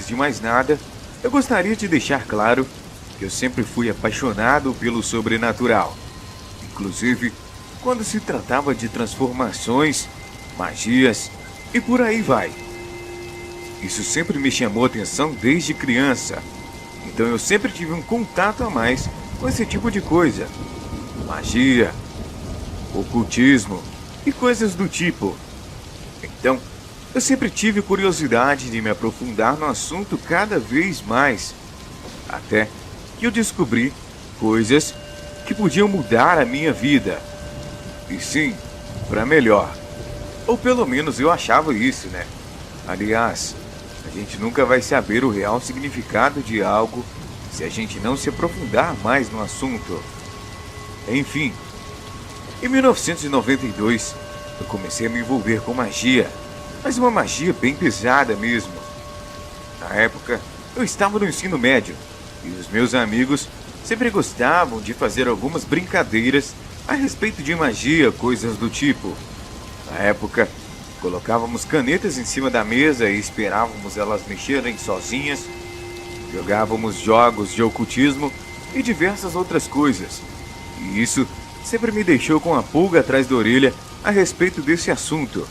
antes de mais nada, eu gostaria de deixar claro que eu sempre fui apaixonado pelo sobrenatural. Inclusive, quando se tratava de transformações, magias e por aí vai. Isso sempre me chamou atenção desde criança. Então eu sempre tive um contato a mais com esse tipo de coisa. Magia, ocultismo e coisas do tipo. Então, eu sempre tive curiosidade de me aprofundar no assunto cada vez mais. Até que eu descobri coisas que podiam mudar a minha vida. E sim, para melhor. Ou pelo menos eu achava isso, né? Aliás, a gente nunca vai saber o real significado de algo se a gente não se aprofundar mais no assunto. Enfim, em 1992, eu comecei a me envolver com magia, mas uma magia bem pesada mesmo. Na época, eu estava no ensino médio e os meus amigos sempre gostavam de fazer algumas brincadeiras a respeito de magia, coisas do tipo. Na época, colocávamos canetas em cima da mesa e esperávamos elas mexerem sozinhas. Jogávamos jogos de ocultismo e diversas outras coisas. E isso sempre me deixou com a pulga atrás da orelha a respeito desse assunto.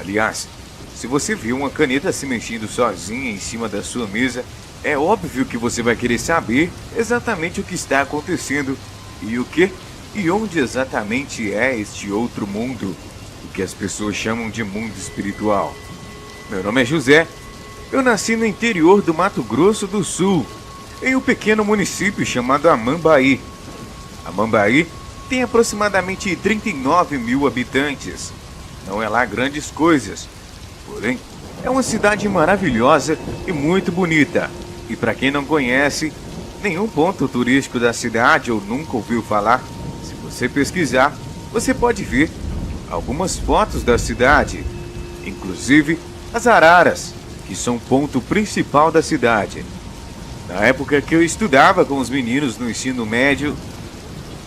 Aliás, se você vê uma caneta se mexendo sozinha em cima da sua mesa, é óbvio que você vai querer saber exatamente o que está acontecendo e o que e onde exatamente é este outro mundo, o que as pessoas chamam de mundo espiritual. Meu nome é José, eu nasci no interior do Mato Grosso do Sul, em um pequeno município chamado Amambaí. Amambaí tem aproximadamente 39 mil habitantes. Não é lá grandes coisas, porém é uma cidade maravilhosa e muito bonita. E para quem não conhece nenhum ponto turístico da cidade ou nunca ouviu falar, se você pesquisar, você pode ver algumas fotos da cidade, inclusive as araras, que são o ponto principal da cidade. Na época que eu estudava com os meninos no ensino médio,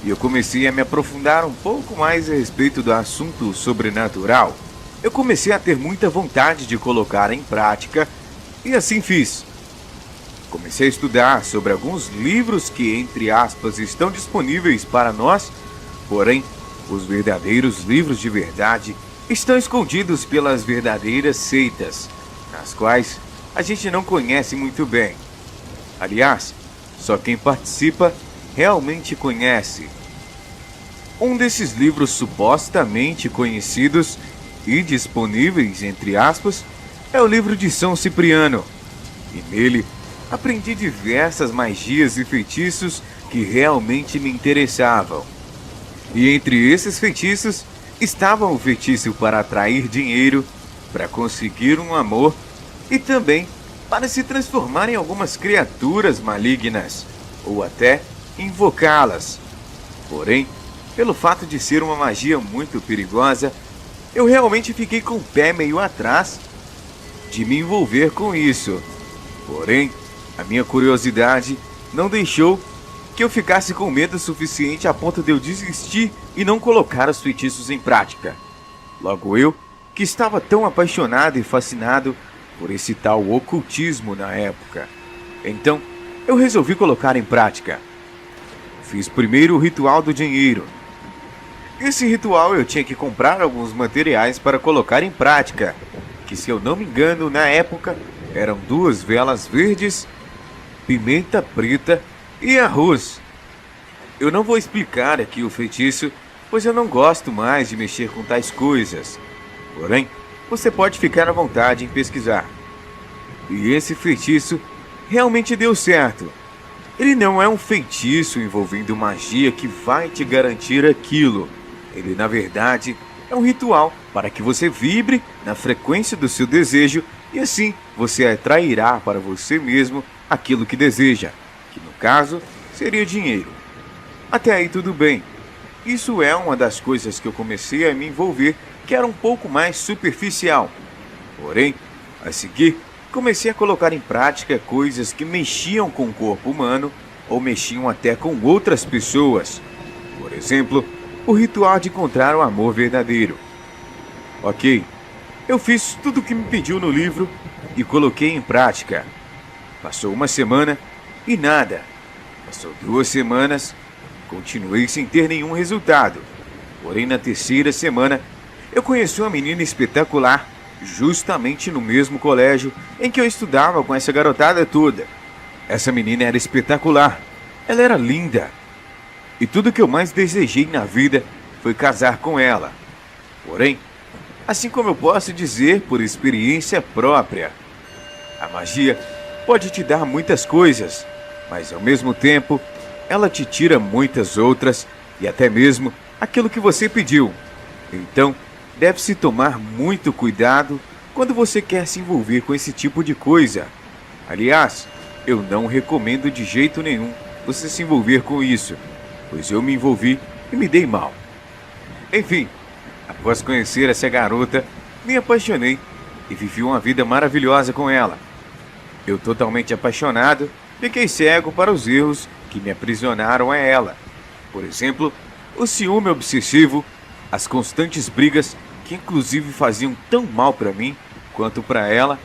e eu comecei a me aprofundar um pouco mais a respeito do assunto sobrenatural, eu comecei a ter muita vontade de colocar em prática, e assim fiz. Comecei a estudar sobre alguns livros que, entre aspas, estão disponíveis para nós, porém, os verdadeiros livros de verdade estão escondidos pelas verdadeiras seitas, nas quais a gente não conhece muito bem. Aliás, só quem participa realmente conhece. Um desses livros supostamente conhecidos e disponíveis, entre aspas, é o livro de São Cipriano. E nele aprendi diversas magias e feitiços que realmente me interessavam. E entre esses feitiços estavam o feitiço para atrair dinheiro, para conseguir um amor e também para se transformar em algumas criaturas malignas ou até invocá-las. Porém, pelo fato de ser uma magia muito perigosa, eu realmente fiquei com o pé meio atrás de me envolver com isso. Porém, a minha curiosidade não deixou que eu ficasse com medo suficiente a ponto de eu desistir e não colocar os feitiços em prática. Logo eu, que estava tão apaixonado e fascinado por esse tal ocultismo na época. Então, eu resolvi colocar em prática. Fiz primeiro o ritual do dinheiro. Esse ritual eu tinha que comprar alguns materiais para colocar em prática, que, se eu não me engano, na época eram 2 velas verdes, pimenta preta e arroz. Eu não vou explicar aqui o feitiço, pois eu não gosto mais de mexer com tais coisas. Porém, você pode ficar à vontade em pesquisar. E esse feitiço realmente deu certo. Ele não é um feitiço envolvendo magia que vai te garantir aquilo. Ele, na verdade, é um ritual para que você vibre na frequência do seu desejo e assim você atrairá para você mesmo aquilo que deseja, que no caso seria dinheiro. Até aí tudo bem. Isso é uma das coisas que eu comecei a me envolver, que era um pouco mais superficial. Porém, a seguir, comecei a colocar em prática coisas que mexiam com o corpo humano ou mexiam até com outras pessoas. Por exemplo, o ritual de encontrar o amor verdadeiro. Ok, eu fiz tudo o que me pediu no livro e coloquei em prática. Passou uma semana e nada. Passou 2 semanas, continuei sem ter nenhum resultado. Porém, na terceira semana, eu conheci uma menina espetacular, justamente no mesmo colégio em que eu estudava com essa garotada toda. Essa menina era espetacular, ela era linda. E tudo que eu mais desejei na vida foi casar com ela. Porém, assim como eu posso dizer por experiência própria, a magia pode te dar muitas coisas, mas ao mesmo tempo, ela te tira muitas outras e até mesmo aquilo que você pediu. Então, deve-se tomar muito cuidado quando você quer se envolver com esse tipo de coisa. Aliás, eu não recomendo de jeito nenhum você se envolver com isso, pois eu me envolvi e me dei mal. Enfim, após conhecer essa garota, me apaixonei e vivi uma vida maravilhosa com ela. Eu, totalmente apaixonado, fiquei cego para os erros que me aprisionaram a ela. Por exemplo, o ciúme obsessivo, as constantes brigas que inclusive faziam tão mal para mim quanto para ela,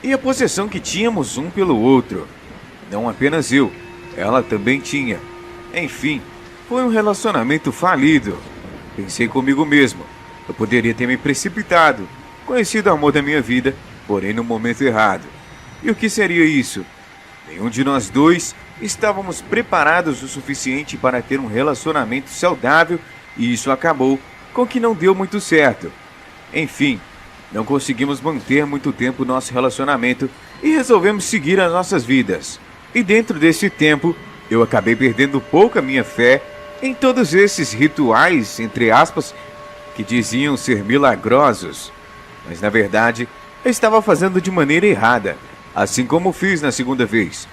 e a possessão que tínhamos um pelo outro. Não apenas eu, ela também tinha. Enfim, foi um relacionamento falido. Pensei comigo mesmo, eu poderia ter me precipitado, conhecido o amor da minha vida, porém no momento errado. E o que seria isso? Nenhum de nós dois estávamos preparados o suficiente para ter um relacionamento saudável e isso acabou com que não deu muito certo. Enfim, não conseguimos manter muito tempo nosso relacionamento e resolvemos seguir as nossas vidas. E dentro desse tempo, eu acabei perdendo pouco a minha fé em todos esses rituais, entre aspas, que diziam ser milagrosos. Mas na verdade, eu estava fazendo de maneira errada, assim como fiz na segunda vez.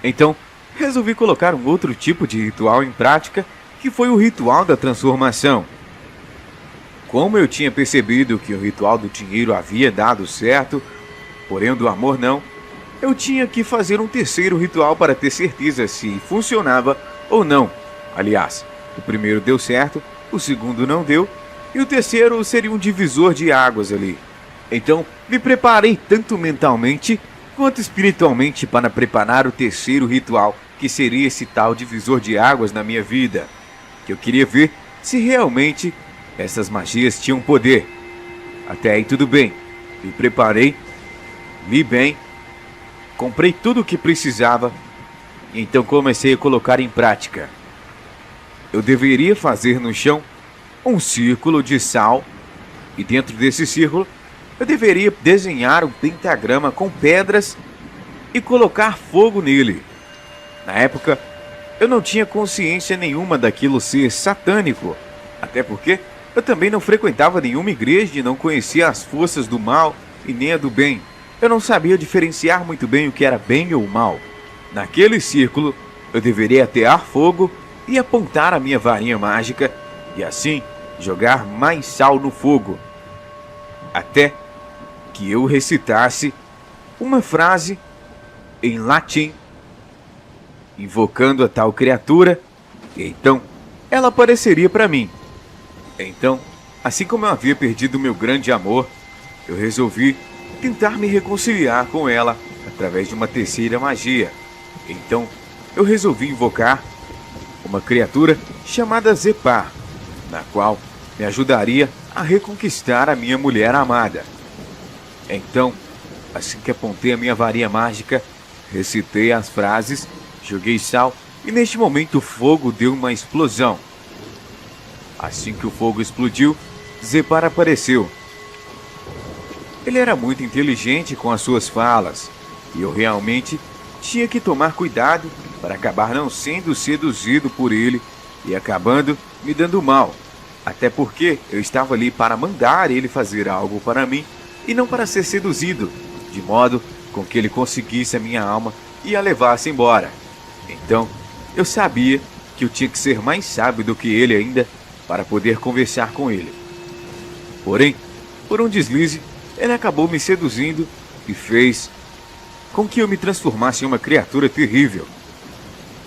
Então, resolvi colocar um outro tipo de ritual em prática, que foi o ritual da transformação. Como eu tinha percebido que o ritual do dinheiro havia dado certo, porém o do amor não, eu tinha que fazer um terceiro ritual para ter certeza se funcionava ou não. Aliás, o primeiro deu certo, o segundo não deu, e o terceiro seria um divisor de águas ali. Então, me preparei tanto mentalmente quanto espiritualmente para preparar o terceiro ritual, que seria esse tal divisor de águas na minha vida, que eu queria ver se realmente essas magias tinham poder. Até aí tudo bem, me preparei, li bem, comprei tudo o que precisava e então comecei a colocar em prática. Eu deveria fazer no chão um círculo de sal e dentro desse círculo eu deveria desenhar um pentagrama com pedras e colocar fogo nele. Na época, eu não tinha consciência nenhuma daquilo ser satânico, até porque eu também não frequentava nenhuma igreja e não conhecia as forças do mal e nem a do bem. Eu não sabia diferenciar muito bem o que era bem ou mal. Naquele círculo, eu deveria atear fogo e apontar a minha varinha mágica e assim jogar mais sal no fogo, até que eu recitasse uma frase em latim, invocando a tal criatura, e então ela apareceria para mim. Então, assim como eu havia perdido meu grande amor, eu resolvi tentar me reconciliar com ela através de uma terceira magia. Então, eu resolvi invocar uma criatura chamada Zepar, na qual me ajudaria a reconquistar a minha mulher amada. Então, assim que apontei a minha varinha mágica, recitei as frases, joguei sal e neste momento o fogo deu uma explosão. Assim que o fogo explodiu, Zepar apareceu. Ele era muito inteligente com as suas falas, e eu realmente tinha que tomar cuidado para acabar não sendo seduzido por ele e acabando me dando mal. Até porque eu estava ali para mandar ele fazer algo para mim e não para ser seduzido, de modo com que ele conseguisse a minha alma e a levasse embora. Então, eu sabia que eu tinha que ser mais sábio do que ele ainda para poder conversar com ele. Porém, por um deslize, ele acabou me seduzindo e fez com que eu me transformasse em uma criatura terrível.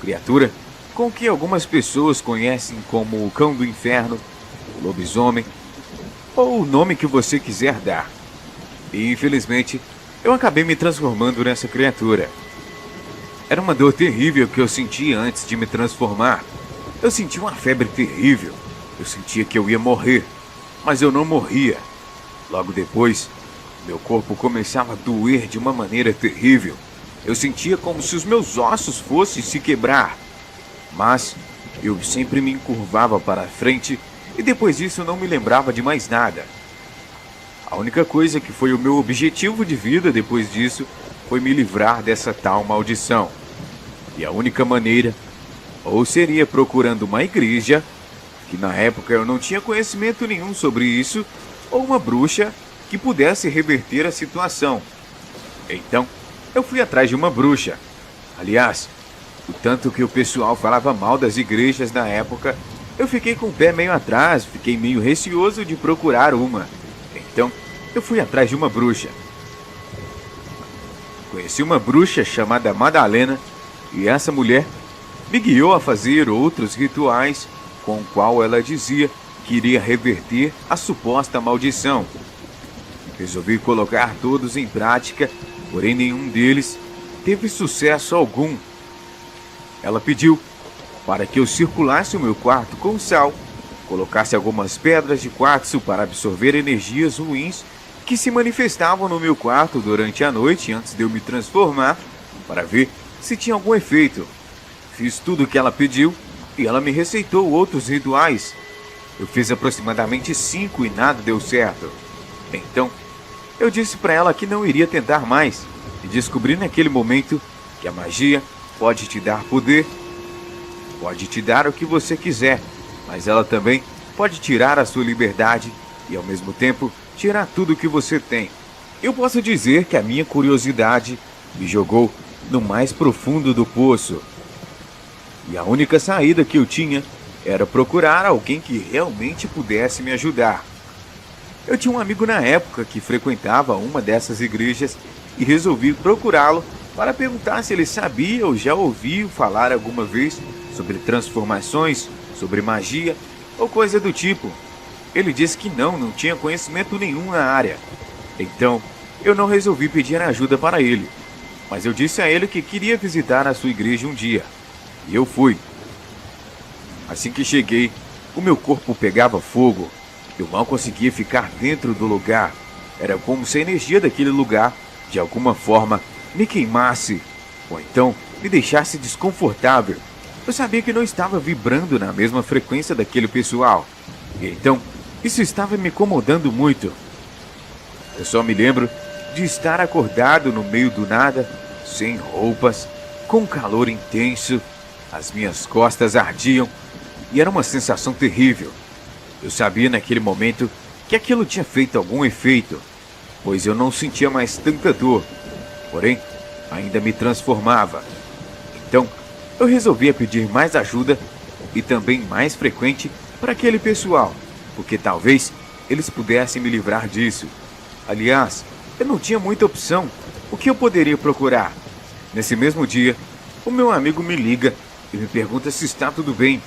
Criatura com que algumas pessoas conhecem como o cão do inferno, o lobisomem, ou o nome que você quiser dar. E infelizmente, eu acabei me transformando nessa criatura. Era uma dor terrível que eu sentia antes de me transformar. Eu sentia uma febre terrível. Eu sentia que eu ia morrer, mas eu não morria. Logo depois, meu corpo começava a doer de uma maneira terrível. Eu sentia como se os meus ossos fossem se quebrar. Mas eu sempre me encurvava para a frente e depois disso não me lembrava de mais nada. A única coisa que foi o meu objetivo de vida depois disso foi me livrar dessa tal maldição. E a única maneira, ou seria procurando uma igreja, que na época eu não tinha conhecimento nenhum sobre isso, ou uma bruxa que pudesse reverter a situação. Então, eu fui atrás de uma bruxa. Aliás, o tanto que o pessoal falava mal das igrejas na época, eu fiquei com o pé meio atrás, fiquei meio receoso de procurar uma. Então, eu fui atrás de uma bruxa. Conheci uma bruxa chamada Madalena, e essa mulher me guiou a fazer outros rituais com o qual ela dizia que iria reverter a suposta maldição. Resolvi colocar todos em prática, porém nenhum deles teve sucesso algum. Ela pediu para que eu circulasse o meu quarto com sal, colocasse algumas pedras de quartzo para absorver energias ruins que se manifestavam no meu quarto durante a noite antes de eu me transformar, para ver se tinha algum efeito. Fiz tudo o que ela pediu e ela me receitou outros rituais. Eu fiz aproximadamente 5 e nada deu certo. Então, eu disse para ela que não iria tentar mais e descobri naquele momento que a magia pode te dar poder, pode te dar o que você quiser, mas ela também pode tirar a sua liberdade e ao mesmo tempo tirar tudo o que você tem. Eu posso dizer que a minha curiosidade me jogou no mais profundo do poço. E a única saída que eu tinha era procurar alguém que realmente pudesse me ajudar. Eu tinha um amigo na época que frequentava uma dessas igrejas e resolvi procurá-lo para perguntar se ele sabia ou já ouviu falar alguma vez sobre transformações, sobre magia ou coisa do tipo. Ele disse que não tinha conhecimento nenhum na área. Então, eu não resolvi pedir ajuda para ele, mas eu disse a ele que queria visitar a sua igreja um dia. E eu fui. Assim que cheguei, o meu corpo pegava fogo. Eu mal conseguia ficar dentro do lugar. Era como se a energia daquele lugar, de alguma forma, me queimasse, ou então me deixasse desconfortável. Eu sabia que não estava vibrando na mesma frequência daquele pessoal. E então, isso estava me incomodando muito. Eu só me lembro de estar acordado no meio do nada, sem roupas, com calor intenso. As minhas costas ardiam e era uma sensação terrível. Eu sabia naquele momento que aquilo tinha feito algum efeito, pois eu não sentia mais tanta dor, porém ainda me transformava. Então eu resolvia pedir mais ajuda e também mais frequente para aquele pessoal, porque talvez eles pudessem me livrar disso. Aliás, eu não tinha muita opção. O que eu poderia procurar? Nesse mesmo dia, o meu amigo me liga e me pergunta se está tudo bem.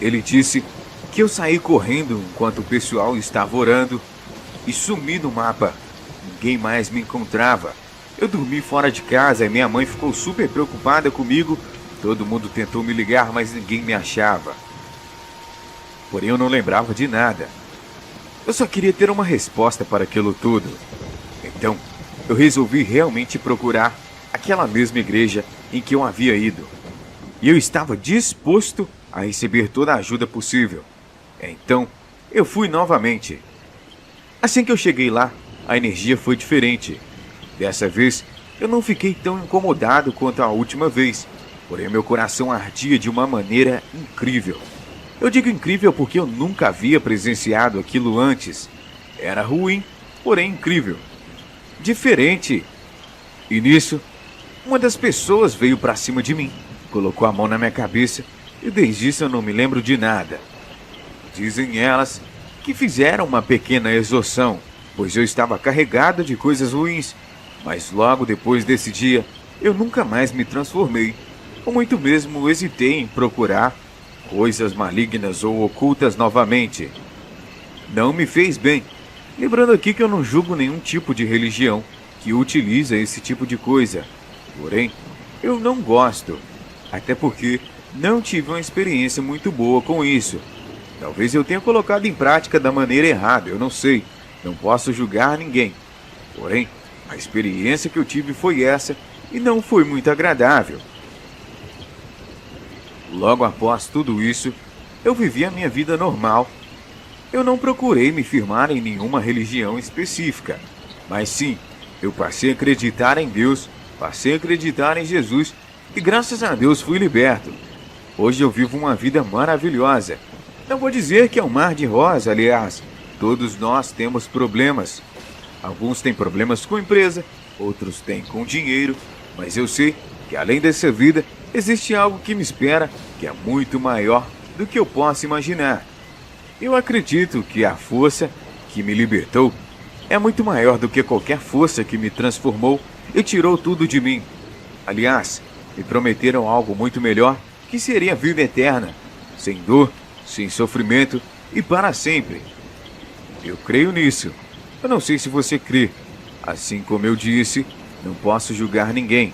Ele disse que eu saí correndo enquanto o pessoal estava orando e sumi no mapa. Ninguém mais me encontrava. Eu dormi fora de casa e minha mãe ficou super preocupada comigo. Todo mundo tentou me ligar, mas ninguém me achava. Porém, eu não lembrava de nada. Eu só queria ter uma resposta para aquilo tudo. Então, eu resolvi realmente procurar aquela mesma igreja em que eu havia ido. E eu estava disposto a receber toda a ajuda possível. Então, eu fui novamente. Assim que eu cheguei lá, a energia foi diferente. Dessa vez, eu não fiquei tão incomodado quanto a última vez, porém meu coração ardia de uma maneira incrível. Eu digo incrível porque eu nunca havia presenciado aquilo antes. Era ruim, porém incrível. Diferente. E nisso, uma das pessoas veio para cima de mim, colocou a mão na minha cabeça e desde isso eu não me lembro de nada. Dizem elas que fizeram uma pequena exorção, pois eu estava carregado de coisas ruins, mas logo depois desse dia eu nunca mais me transformei, ou muito mesmo hesitei em procurar coisas malignas ou ocultas novamente. Não me fez bem. Lembrando aqui que eu não julgo nenhum tipo de religião que utiliza esse tipo de coisa. Porém, Eu não gosto, até porque não tive uma experiência muito boa com isso. Talvez eu tenha colocado em prática da maneira errada, eu não sei. Não posso julgar ninguém. Porém, a experiência que eu tive foi essa e não foi muito agradável. Logo após tudo isso, eu vivi a minha vida normal. Eu não procurei me firmar em nenhuma religião específica, mas sim, eu passei a acreditar em Deus, passei a acreditar em Jesus e graças a Deus fui liberto. Hoje eu vivo uma vida maravilhosa. Não vou dizer que é um mar de rosa, aliás, todos nós temos problemas. Alguns têm problemas com empresa, outros têm com dinheiro, mas eu sei que além dessa vida existe algo que me espera que é muito maior do que eu possa imaginar. Eu acredito que a força que me libertou é muito maior do que qualquer força que me transformou e tirou tudo de mim. Aliás, me prometeram algo muito melhor, que seria a vida eterna, sem dor, sem sofrimento e para sempre. Eu creio nisso. Eu não sei se você crê. Assim como eu disse, não posso julgar ninguém.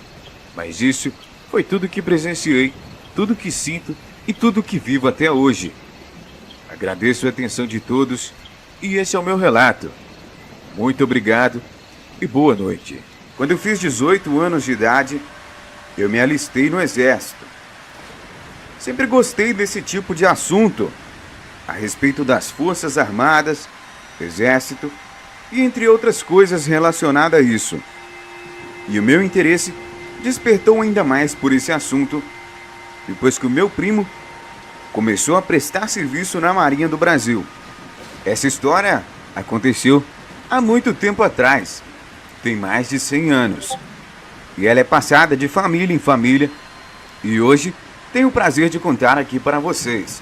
Mas isso foi tudo que presenciei, tudo que sinto e tudo que vivo até hoje. Agradeço a atenção de todos e esse é o meu relato. Muito obrigado e boa noite. Quando eu fiz 18 anos de idade, eu me alistei no exército. Sempre gostei desse tipo de assunto, a respeito das Forças Armadas, Exército e entre outras coisas relacionadas a isso. E o meu interesse despertou ainda mais por esse assunto depois que o meu primo começou a prestar serviço na Marinha do Brasil. Essa história aconteceu há muito tempo atrás, tem mais de 100 anos, e ela é passada de família em família, e hoje tenho o prazer de contar aqui para vocês.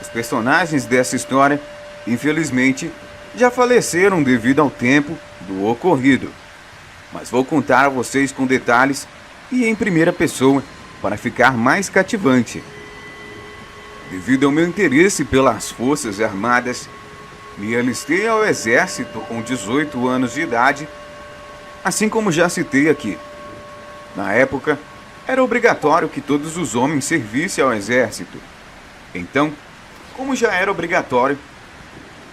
Os personagens dessa história, infelizmente, já faleceram devido ao tempo do ocorrido, mas vou contar a vocês com detalhes e em primeira pessoa para ficar mais cativante. Devido ao meu interesse pelas Forças Armadas, me alistei ao Exército com 18 anos de idade, assim como já citei aqui. Na época, era obrigatório que todos os homens servissem ao Exército. Então, como já era obrigatório,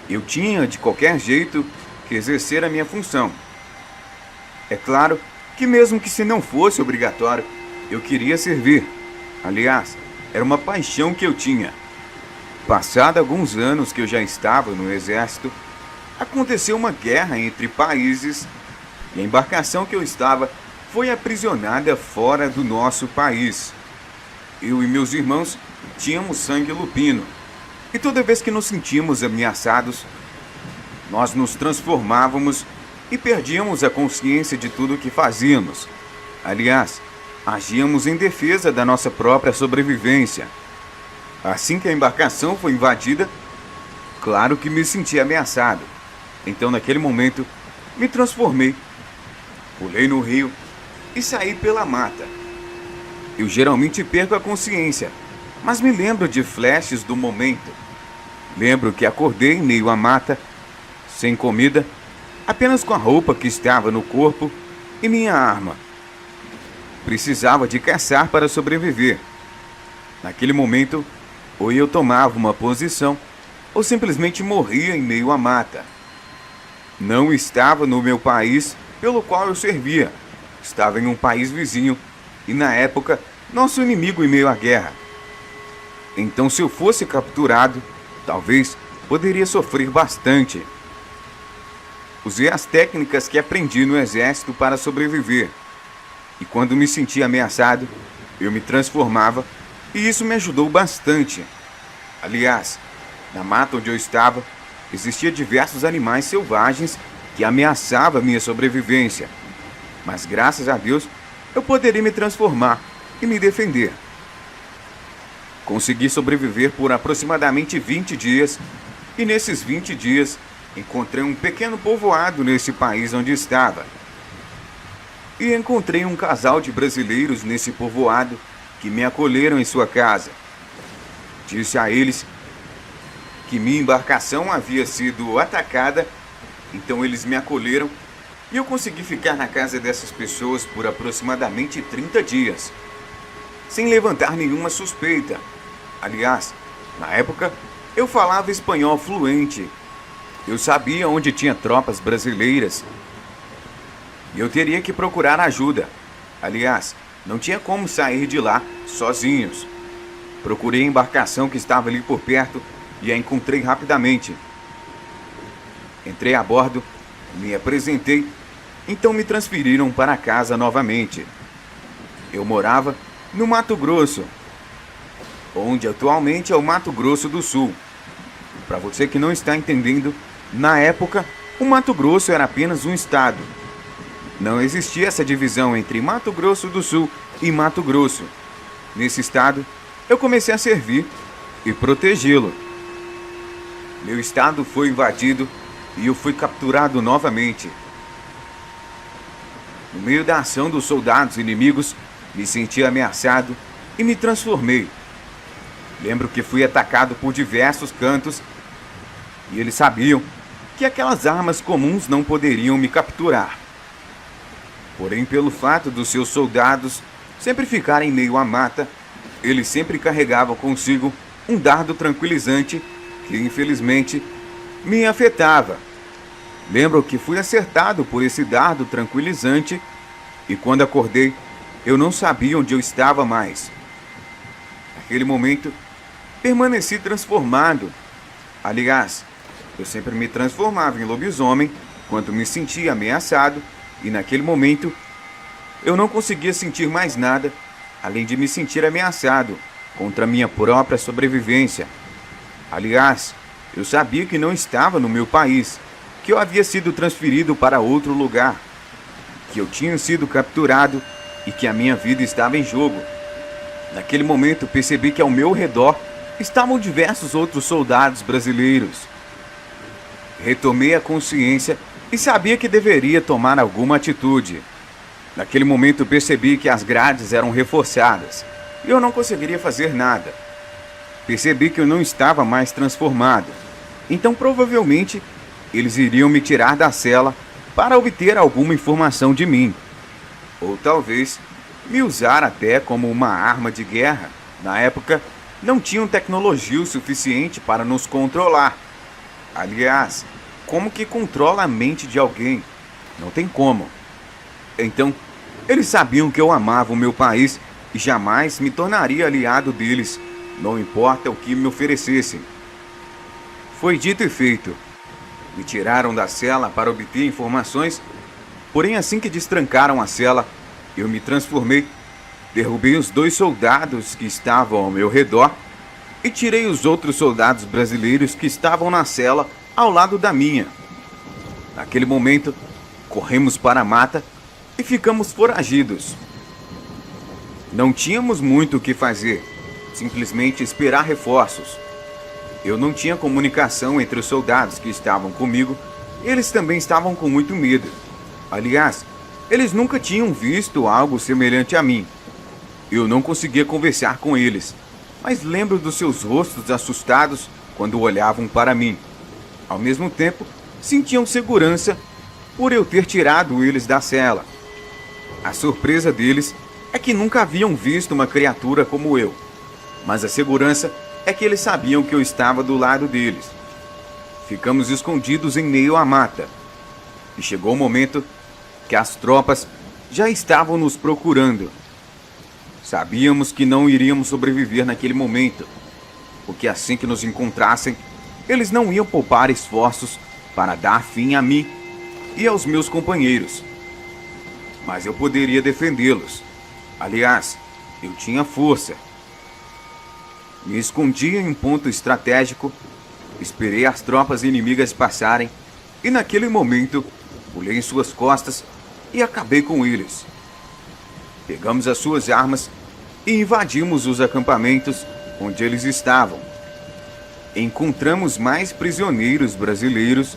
eu tinha, de qualquer jeito, que exercer a minha função. É claro que mesmo que se não fosse obrigatório, eu queria servir. Aliás, era uma paixão que eu tinha. Passado alguns anos que eu já estava no Exército, aconteceu uma guerra entre países e a embarcação que eu estava foi aprisionada fora do nosso país. Eu e meus irmãos tínhamos sangue lupino, e toda vez que nos sentíamos ameaçados, nós nos transformávamos e perdíamos a consciência de tudo o que fazíamos. Aliás, agíamos em defesa da nossa própria sobrevivência. Assim que a embarcação foi invadida, claro que me senti ameaçado. Então, naquele momento, me transformei, pulei no rio e saí pela mata. Eu geralmente perco a consciência, mas me lembro de flashes do momento. Lembro que acordei em meio à mata, sem comida, apenas com a roupa que estava no corpo e minha arma. Precisava de caçar para sobreviver. Naquele momento, ou eu tomava uma posição, ou simplesmente morria em meio à mata. Não estava no meu país pelo qual eu servia. Estava em um país vizinho e, na época, nosso inimigo em meio à guerra. Então, se eu fosse capturado, talvez poderia sofrer bastante. Usei as técnicas que aprendi no exército para sobreviver. E quando me sentia ameaçado, eu me transformava e isso me ajudou bastante. Aliás, na mata onde eu estava, existiam diversos animais selvagens que ameaçavam a minha sobrevivência. Mas graças a Deus, eu poderia me transformar e me defender. Consegui sobreviver por aproximadamente 20 dias e nesses 20 dias encontrei um pequeno povoado nesse país onde estava. E encontrei um casal de brasileiros nesse povoado que me acolheram em sua casa. Disse a eles que minha embarcação havia sido atacada, então eles me acolheram e eu consegui ficar na casa dessas pessoas por aproximadamente 30 dias, sem levantar nenhuma suspeita. Aliás, na época, eu falava espanhol fluente. Eu sabia onde tinha tropas brasileiras e eu teria que procurar ajuda. Aliás, não tinha como sair de lá sozinhos. Procurei a embarcação que estava ali por perto e a encontrei rapidamente. Entrei a bordo, me apresentei, então me transferiram para casa novamente. Eu morava no Mato Grosso, onde atualmente é o Mato Grosso do Sul. Para você que não está entendendo, na época, o Mato Grosso era apenas um estado. Não existia essa divisão entre Mato Grosso do Sul e Mato Grosso. Nesse estado, eu comecei a servir e protegê-lo. Meu estado foi invadido e eu fui capturado novamente. No meio da ação dos soldados inimigos, me senti ameaçado e me transformei. Lembro que fui atacado por diversos cantos e eles sabiam que aquelas armas comuns não poderiam me capturar. Porém, pelo fato dos seus soldados sempre ficarem em meio à mata, eles sempre carregavam consigo um dardo tranquilizante que, infelizmente, me afetava. Lembro que fui acertado por esse dardo tranquilizante e quando acordei, eu não sabia onde eu estava mais. Naquele momento, permaneci transformado. Aliás, eu sempre me transformava em lobisomem quando me sentia ameaçado e naquele momento eu não conseguia sentir mais nada além de me sentir ameaçado contra minha própria sobrevivência. Aliás, eu sabia que não estava no meu país, que eu havia sido transferido para outro lugar, que eu tinha sido capturado e que a minha vida estava em jogo. Naquele momento percebi que ao meu redor estavam diversos outros soldados brasileiros. Retomei a consciência e sabia que deveria tomar alguma atitude. Naquele momento percebi que as grades eram reforçadas e eu não conseguiria fazer nada. Percebi que eu não estava mais transformado, então provavelmente eles iriam me tirar da cela para obter alguma informação de mim. Ou talvez me usar até como uma arma de guerra. Na época, não tinham tecnologia o suficiente para nos controlar. Aliás, como que controla a mente de alguém? Não tem como. Então, eles sabiam que eu amava o meu país e jamais me tornaria aliado deles, não importa o que me oferecessem. Foi dito e feito. Me tiraram da cela para obter informações, porém assim que destrancaram a cela, eu me transformei, derrubei os 2 soldados que estavam ao meu redor e tirei os outros soldados brasileiros que estavam na cela ao lado da minha. Naquele momento, corremos para a mata e ficamos foragidos. Não tínhamos muito o que fazer, simplesmente esperar reforços. Eu não tinha comunicação entre os soldados que estavam comigo, e eles também estavam com muito medo. Aliás, eles nunca tinham visto algo semelhante a mim. Eu não conseguia conversar com eles, mas lembro dos seus rostos assustados quando olhavam para mim. Ao mesmo tempo, sentiam segurança por eu ter tirado eles da cela. A surpresa deles é que nunca haviam visto uma criatura como eu, mas a segurança é que eles sabiam que eu estava do lado deles. Ficamos escondidos em meio à mata, e chegou o momento que as tropas já estavam nos procurando. Sabíamos que não iríamos sobreviver naquele momento, porque assim que nos encontrassem, eles não iam poupar esforços para dar fim a mim e aos meus companheiros. Mas eu poderia defendê-los. Aliás, eu tinha força. Me escondi em um ponto estratégico, esperei as tropas inimigas passarem e naquele momento pulei em suas costas e acabei com eles. Pegamos as suas armas e invadimos os acampamentos onde eles estavam. Encontramos mais prisioneiros brasileiros.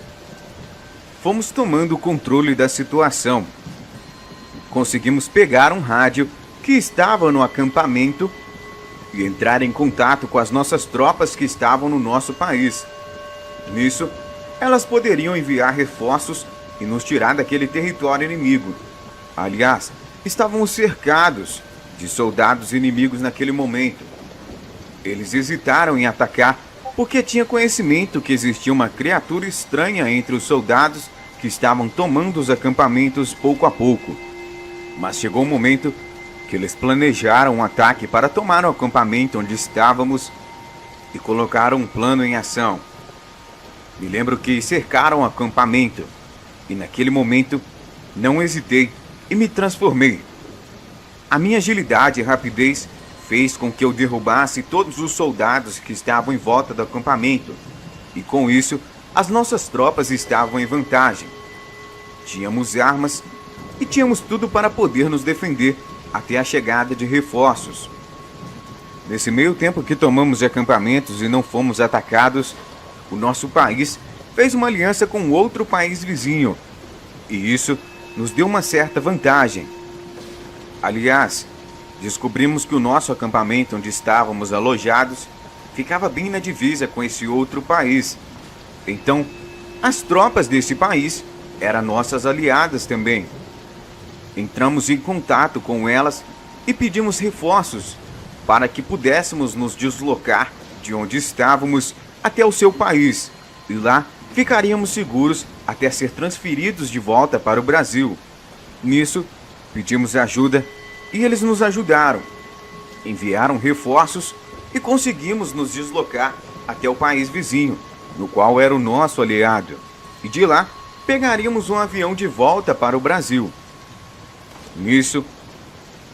Fomos tomando o controle da situação. Conseguimos pegar um rádio que estava no acampamento e entrar em contato com as nossas tropas que estavam no nosso país. Nisso, elas poderiam enviar reforços e nos tirar daquele território inimigo. Aliás, estávamos cercados de soldados inimigos naquele momento. Eles hesitaram em atacar porque tinham conhecimento que existia uma criatura estranha entre os soldados que estavam tomando os acampamentos pouco a pouco. Mas chegou um momento que eles planejaram um ataque para tomar o acampamento onde estávamos e colocaram um plano em ação. Me lembro que cercaram o acampamento e naquele momento não hesitei e me transformei. A minha agilidade e rapidez fez com que eu derrubasse todos os soldados que estavam em volta do acampamento e com isso as nossas tropas estavam em vantagem. Tínhamos armas e tínhamos tudo para poder nos defender até a chegada de reforços. Nesse meio tempo que tomamos acampamentos e não fomos atacados, o nosso país fez uma aliança com outro país vizinho, e isso nos deu uma certa vantagem. Aliás, descobrimos que o nosso acampamento onde estávamos alojados ficava bem na divisa com esse outro país. Então, as tropas desse país eram nossas aliadas também. Entramos em contato com elas e pedimos reforços para que pudéssemos nos deslocar de onde estávamos até o seu país e lá ficaríamos seguros até ser transferidos de volta para o Brasil. Nisso, pedimos ajuda e eles nos ajudaram. Enviaram reforços e conseguimos nos deslocar até o país vizinho, no qual era o nosso aliado. E de lá, pegaríamos um avião de volta para o Brasil. Nisso,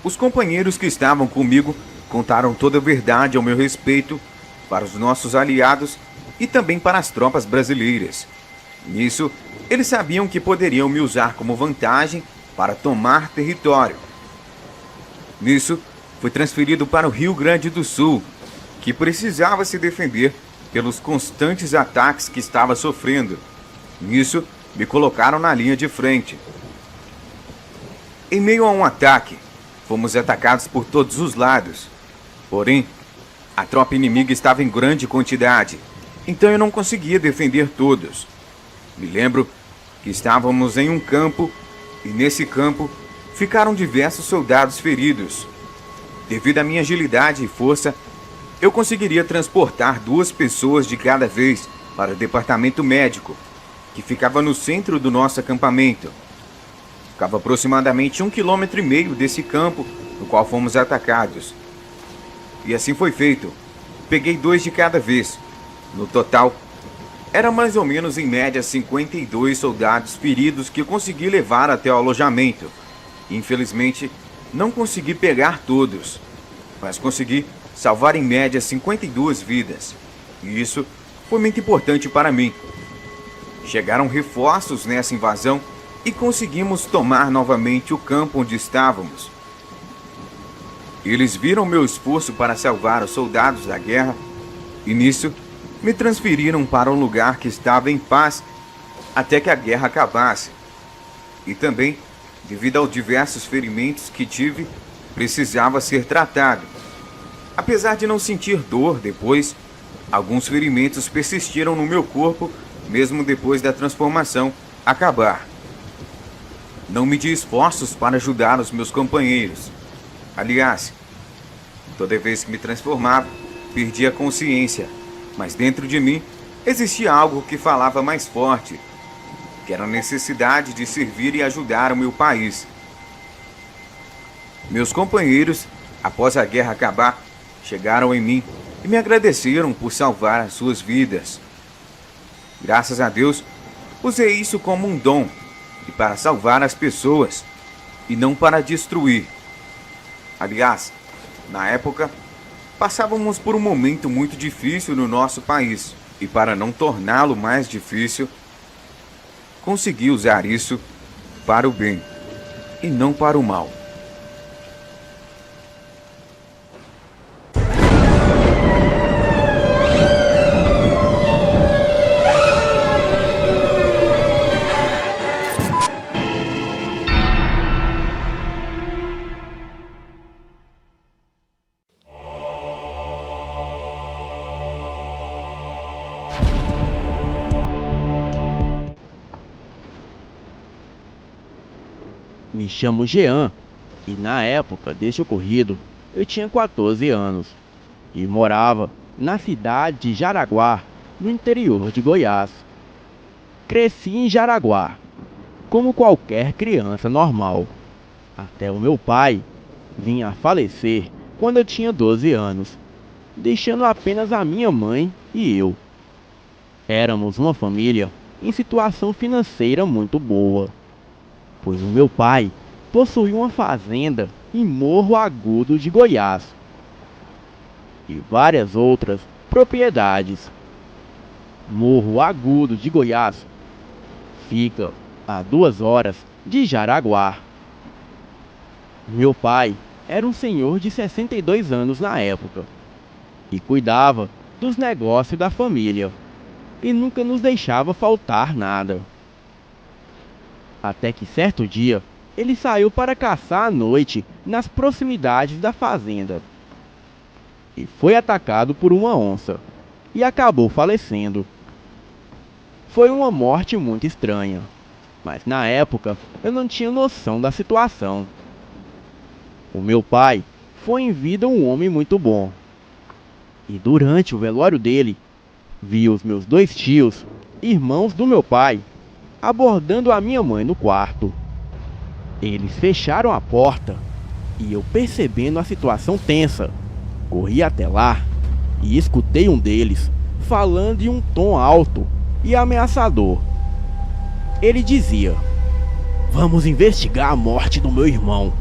os companheiros que estavam comigo contaram toda a verdade ao meu respeito para os nossos aliados e também para as tropas brasileiras. Nisso, eles sabiam que poderiam me usar como vantagem para tomar território. Nisso, fui transferido para o Rio Grande do Sul, que precisava se defender pelos constantes ataques que estava sofrendo. Nisso, me colocaram na linha de frente. Em meio a um ataque, fomos atacados por todos os lados. Porém, a tropa inimiga estava em grande quantidade, então eu não conseguia defender todos. Me lembro que estávamos em um campo e nesse campo ficaram diversos soldados feridos. Devido à minha agilidade e força, eu conseguiria transportar 2 pessoas de cada vez para o departamento médico, que ficava no centro do nosso acampamento. Ficava aproximadamente 1,5 km desse campo no qual fomos atacados. E assim foi feito. Peguei 2 de cada vez. No total, era mais ou menos em média 52 soldados feridos que consegui levar até o alojamento. Infelizmente, não consegui pegar todos, mas consegui salvar em média 52 vidas. E isso foi muito importante para mim. Chegaram reforços nessa invasão e conseguimos tomar novamente o campo onde estávamos. Eles viram meu esforço para salvar os soldados da guerra e nisso me transferiram para um lugar que estava em paz até que a guerra acabasse. E também, devido aos diversos ferimentos que tive, precisava ser tratado. Apesar de não sentir dor depois, alguns ferimentos persistiram no meu corpo mesmo depois da transformação acabar. Não medi esforços para ajudar os meus companheiros. Aliás, toda vez que me transformava, perdia a consciência, mas dentro de mim existia algo que falava mais forte, que era a necessidade de servir e ajudar o meu país. Meus companheiros, após a guerra acabar, chegaram em mim e me agradeceram por salvar as suas vidas. Graças a Deus, usei isso como um dom e para salvar as pessoas e não para destruir. Aliás, na época, passávamos por um momento muito difícil no nosso país e para não torná-lo mais difícil, consegui usar isso para o bem e não para o mal. Me chamo Jean e na época deste ocorrido eu tinha 14 anos e morava na cidade de Jaraguá, no interior de Goiás. Cresci em Jaraguá, como qualquer criança normal, até o meu pai vir a falecer quando eu tinha 12 anos, deixando apenas a minha mãe e eu. Éramos uma família em situação financeira muito boa, pois o meu pai possuía uma fazenda em Morro Agudo de Goiás e várias outras propriedades. Morro Agudo de Goiás fica a 2 horas de Jaraguá. Meu pai era um senhor de 62 anos na época e cuidava dos negócios da família e nunca nos deixava faltar nada. Até que certo dia ele saiu para caçar à noite nas proximidades da fazenda e foi atacado por uma onça e acabou falecendo. Foi uma morte muito estranha, mas na época eu não tinha noção da situação. O meu pai foi em vida um homem muito bom, e durante o velório dele, vi os meus 2 tios, irmãos do meu pai, abordando a minha mãe no quarto. Eles fecharam a porta e eu, percebendo a situação tensa, corri até lá e escutei um deles falando em um tom alto e ameaçador. Ele dizia: "Vamos investigar a morte do meu irmão,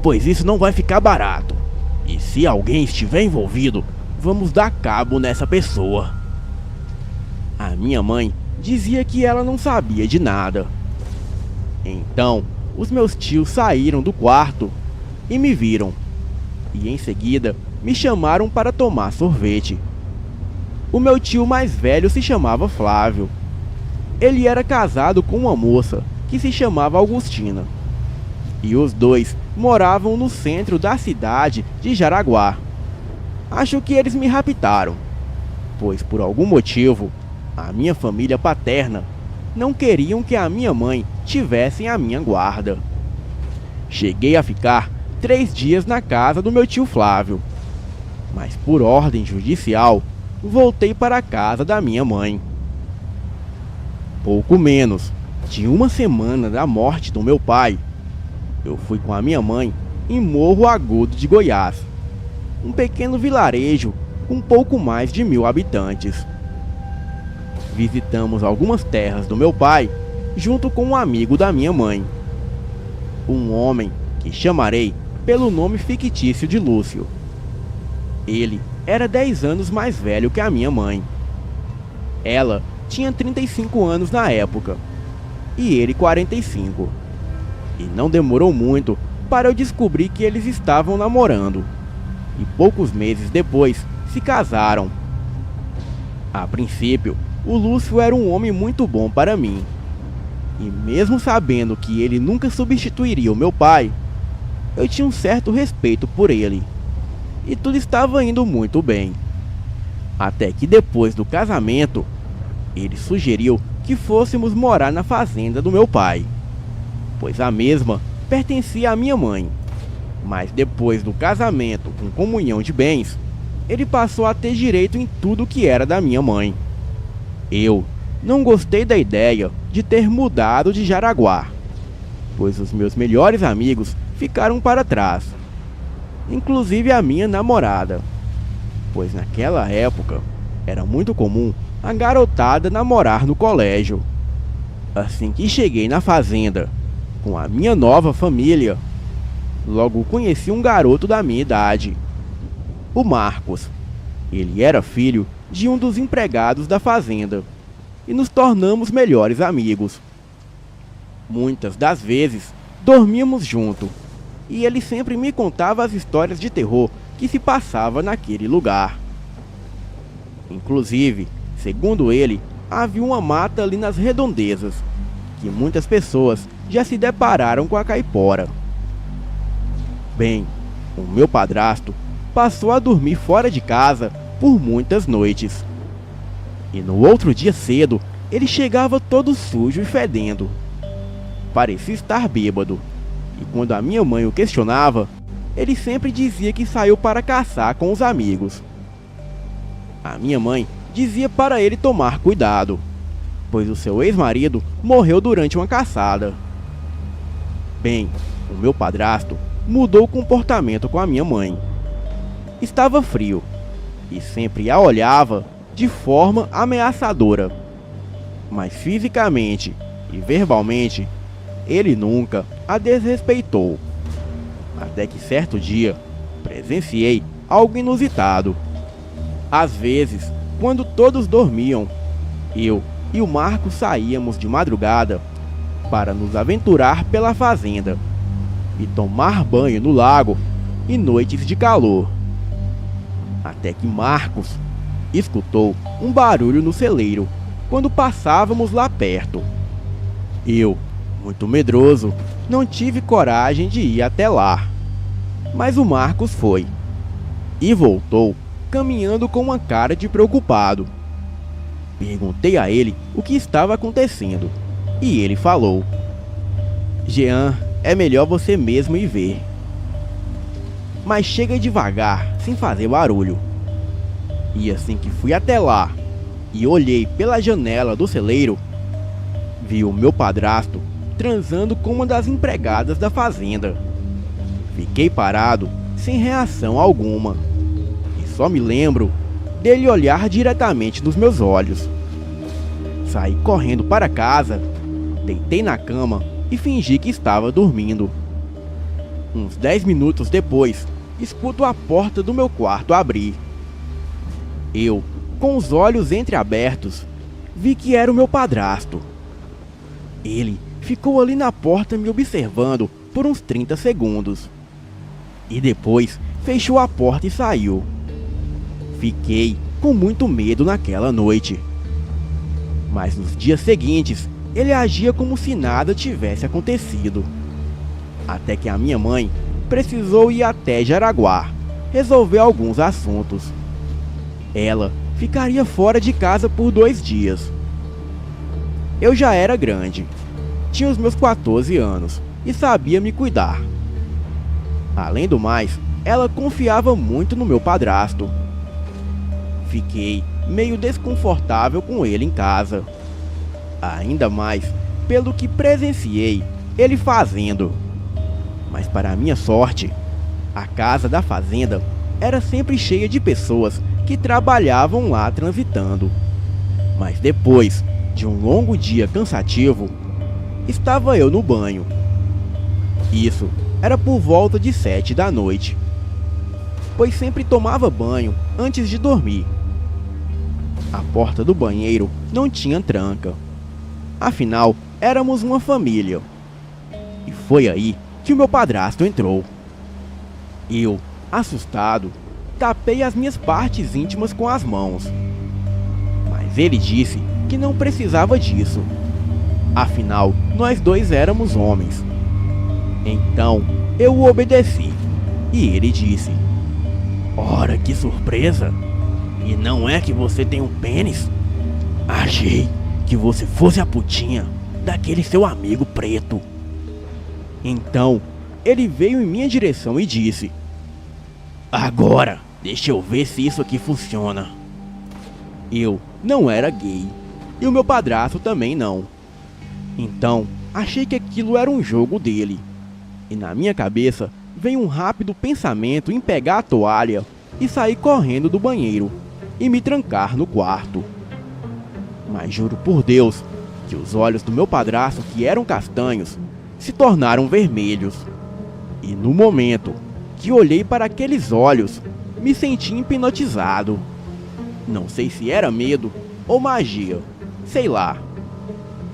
pois isso não vai ficar barato. E se alguém estiver envolvido, vamos dar cabo nessa pessoa." A minha mãe dizia que ela não sabia de nada. Então, os meus tios saíram do quarto e me viram. E em seguida, me chamaram para tomar sorvete. O meu tio mais velho se chamava Flávio. Ele era casado com uma moça que se chamava Augustina. E os dois moravam no centro da cidade de Jaraguá. Acho que eles me raptaram, pois por algum motivo, a minha família paterna não queriam que a minha mãe tivesse a minha guarda. Cheguei a ficar 3 dias na casa do meu tio Flávio, mas por ordem judicial, voltei para a casa da minha mãe. Pouco menos de uma semana da morte do meu pai, eu fui com a minha mãe em Morro Agudo de Goiás, um pequeno vilarejo com pouco mais de 1000 habitantes. Visitamos algumas terras do meu pai junto com um amigo da minha mãe, um homem que chamarei pelo nome fictício de Lúcio. Ele era 10 anos mais velho que a minha mãe. Ela tinha 35 anos na época e ele 45. E não demorou muito para eu descobrir que eles estavam namorando. E poucos meses depois se casaram. A princípio, o Lúcio era um homem muito bom para mim. E mesmo sabendo que ele nunca substituiria o meu pai, eu tinha um certo respeito por ele. E tudo estava indo muito bem. Até que depois do casamento, ele sugeriu que fôssemos morar na fazenda do meu pai, pois a mesma pertencia à minha mãe. Mas depois do casamento com comunhão de bens, ele passou a ter direito em tudo que era da minha mãe. Eu não gostei da ideia de ter mudado de Jaraguá, pois os meus melhores amigos ficaram para trás, inclusive a minha namorada, pois naquela época era muito comum a garotada namorar no colégio. Assim que cheguei na fazenda com a minha nova família, logo conheci um garoto da minha idade, o Marcos. Ele era filho de um dos empregados da fazenda e nos tornamos melhores amigos. Muitas das vezes dormíamos junto e ele sempre me contava as histórias de terror que se passava naquele lugar. Inclusive, segundo ele, havia uma mata ali nas redondezas, que muitas pessoas já se depararam com a caipora. Bem, o meu padrasto passou a dormir fora de casa por muitas noites. E no outro dia cedo, ele chegava todo sujo e fedendo. Parecia estar bêbado. e quando a minha mãe o questionava, ele sempre dizia que saiu para caçar com os amigos. A minha mãe dizia para ele tomar cuidado, pois o seu ex-marido morreu durante uma caçada. Bem, o meu padrasto mudou o comportamento com a minha mãe. Estava frio e sempre a olhava de forma ameaçadora, mas fisicamente e verbalmente ele nunca a desrespeitou. Até que certo dia presenciei algo inusitado. Às vezes, quando todos dormiam, eu e o Marcos saíamos de madrugada para nos aventurar pela fazenda e tomar banho no lago em noites de calor. Até que Marcos escutou um barulho no celeiro quando passávamos lá perto. Eu, muito medroso, não tive coragem de ir até lá, mas o Marcos foi e voltou caminhando com uma cara de preocupado. Perguntei a ele o que estava acontecendo e ele falou: Jean, é melhor você mesmo ir ver. Mas chega devagar, sem fazer barulho. E assim que fui até lá e olhei pela janela do celeiro, vi o meu padrasto transando com uma das empregadas da fazenda. Fiquei parado, sem reação alguma, e só me lembro dele olhar diretamente nos meus olhos. Saí correndo para casa, deitei na cama e fingi que estava dormindo. Uns 10 minutos depois, escuto a porta do meu quarto abrir. Eu, com os olhos entreabertos, vi que era o meu padrasto. Ele ficou ali na porta me observando por uns 30 segundos. E depois fechou a porta e saiu. Fiquei com muito medo naquela noite. Mas nos dias seguintes, ele agia como se nada tivesse acontecido. Até que a minha mãe precisou ir até Jaraguá resolver alguns assuntos. Ela ficaria fora de casa por 2 dias. Eu já era grande, tinha os meus 14 anos e sabia me cuidar. Além do mais, ela confiava muito no meu padrasto. Fiquei meio desconfortável com ele em casa, ainda mais pelo que presenciei ele fazendo. Mas para minha sorte, a casa da fazenda era sempre cheia de pessoas que trabalhavam lá transitando. Mas depois de um longo dia cansativo, estava eu no banho. Isso era por volta de 7 da noite, pois sempre tomava banho antes de dormir. A porta do banheiro não tinha tranca, afinal éramos uma família. E foi aí que o meu padrasto entrou. Eu, assustado, tapei as minhas partes íntimas com as mãos, mas ele disse que não precisava disso, afinal nós dois éramos homens. Então eu o obedeci e ele disse: Ora, que surpresa! E não é que você tem um pênis? Achei que você fosse a putinha daquele seu amigo preto. Então ele veio em minha direção e disse: Agora, deixa eu ver se isso aqui funciona. Eu não era gay e o meu padrasto também não. Então achei que aquilo era um jogo dele. E na minha cabeça veio um rápido pensamento em pegar a toalha e sair correndo do banheiro e me trancar no quarto. Mas juro por Deus que os olhos do meu padrasto, que eram castanhos, se tornaram vermelhos. E no momento que olhei para aqueles olhos, me senti hipnotizado. Não sei se era medo ou magia, sei lá.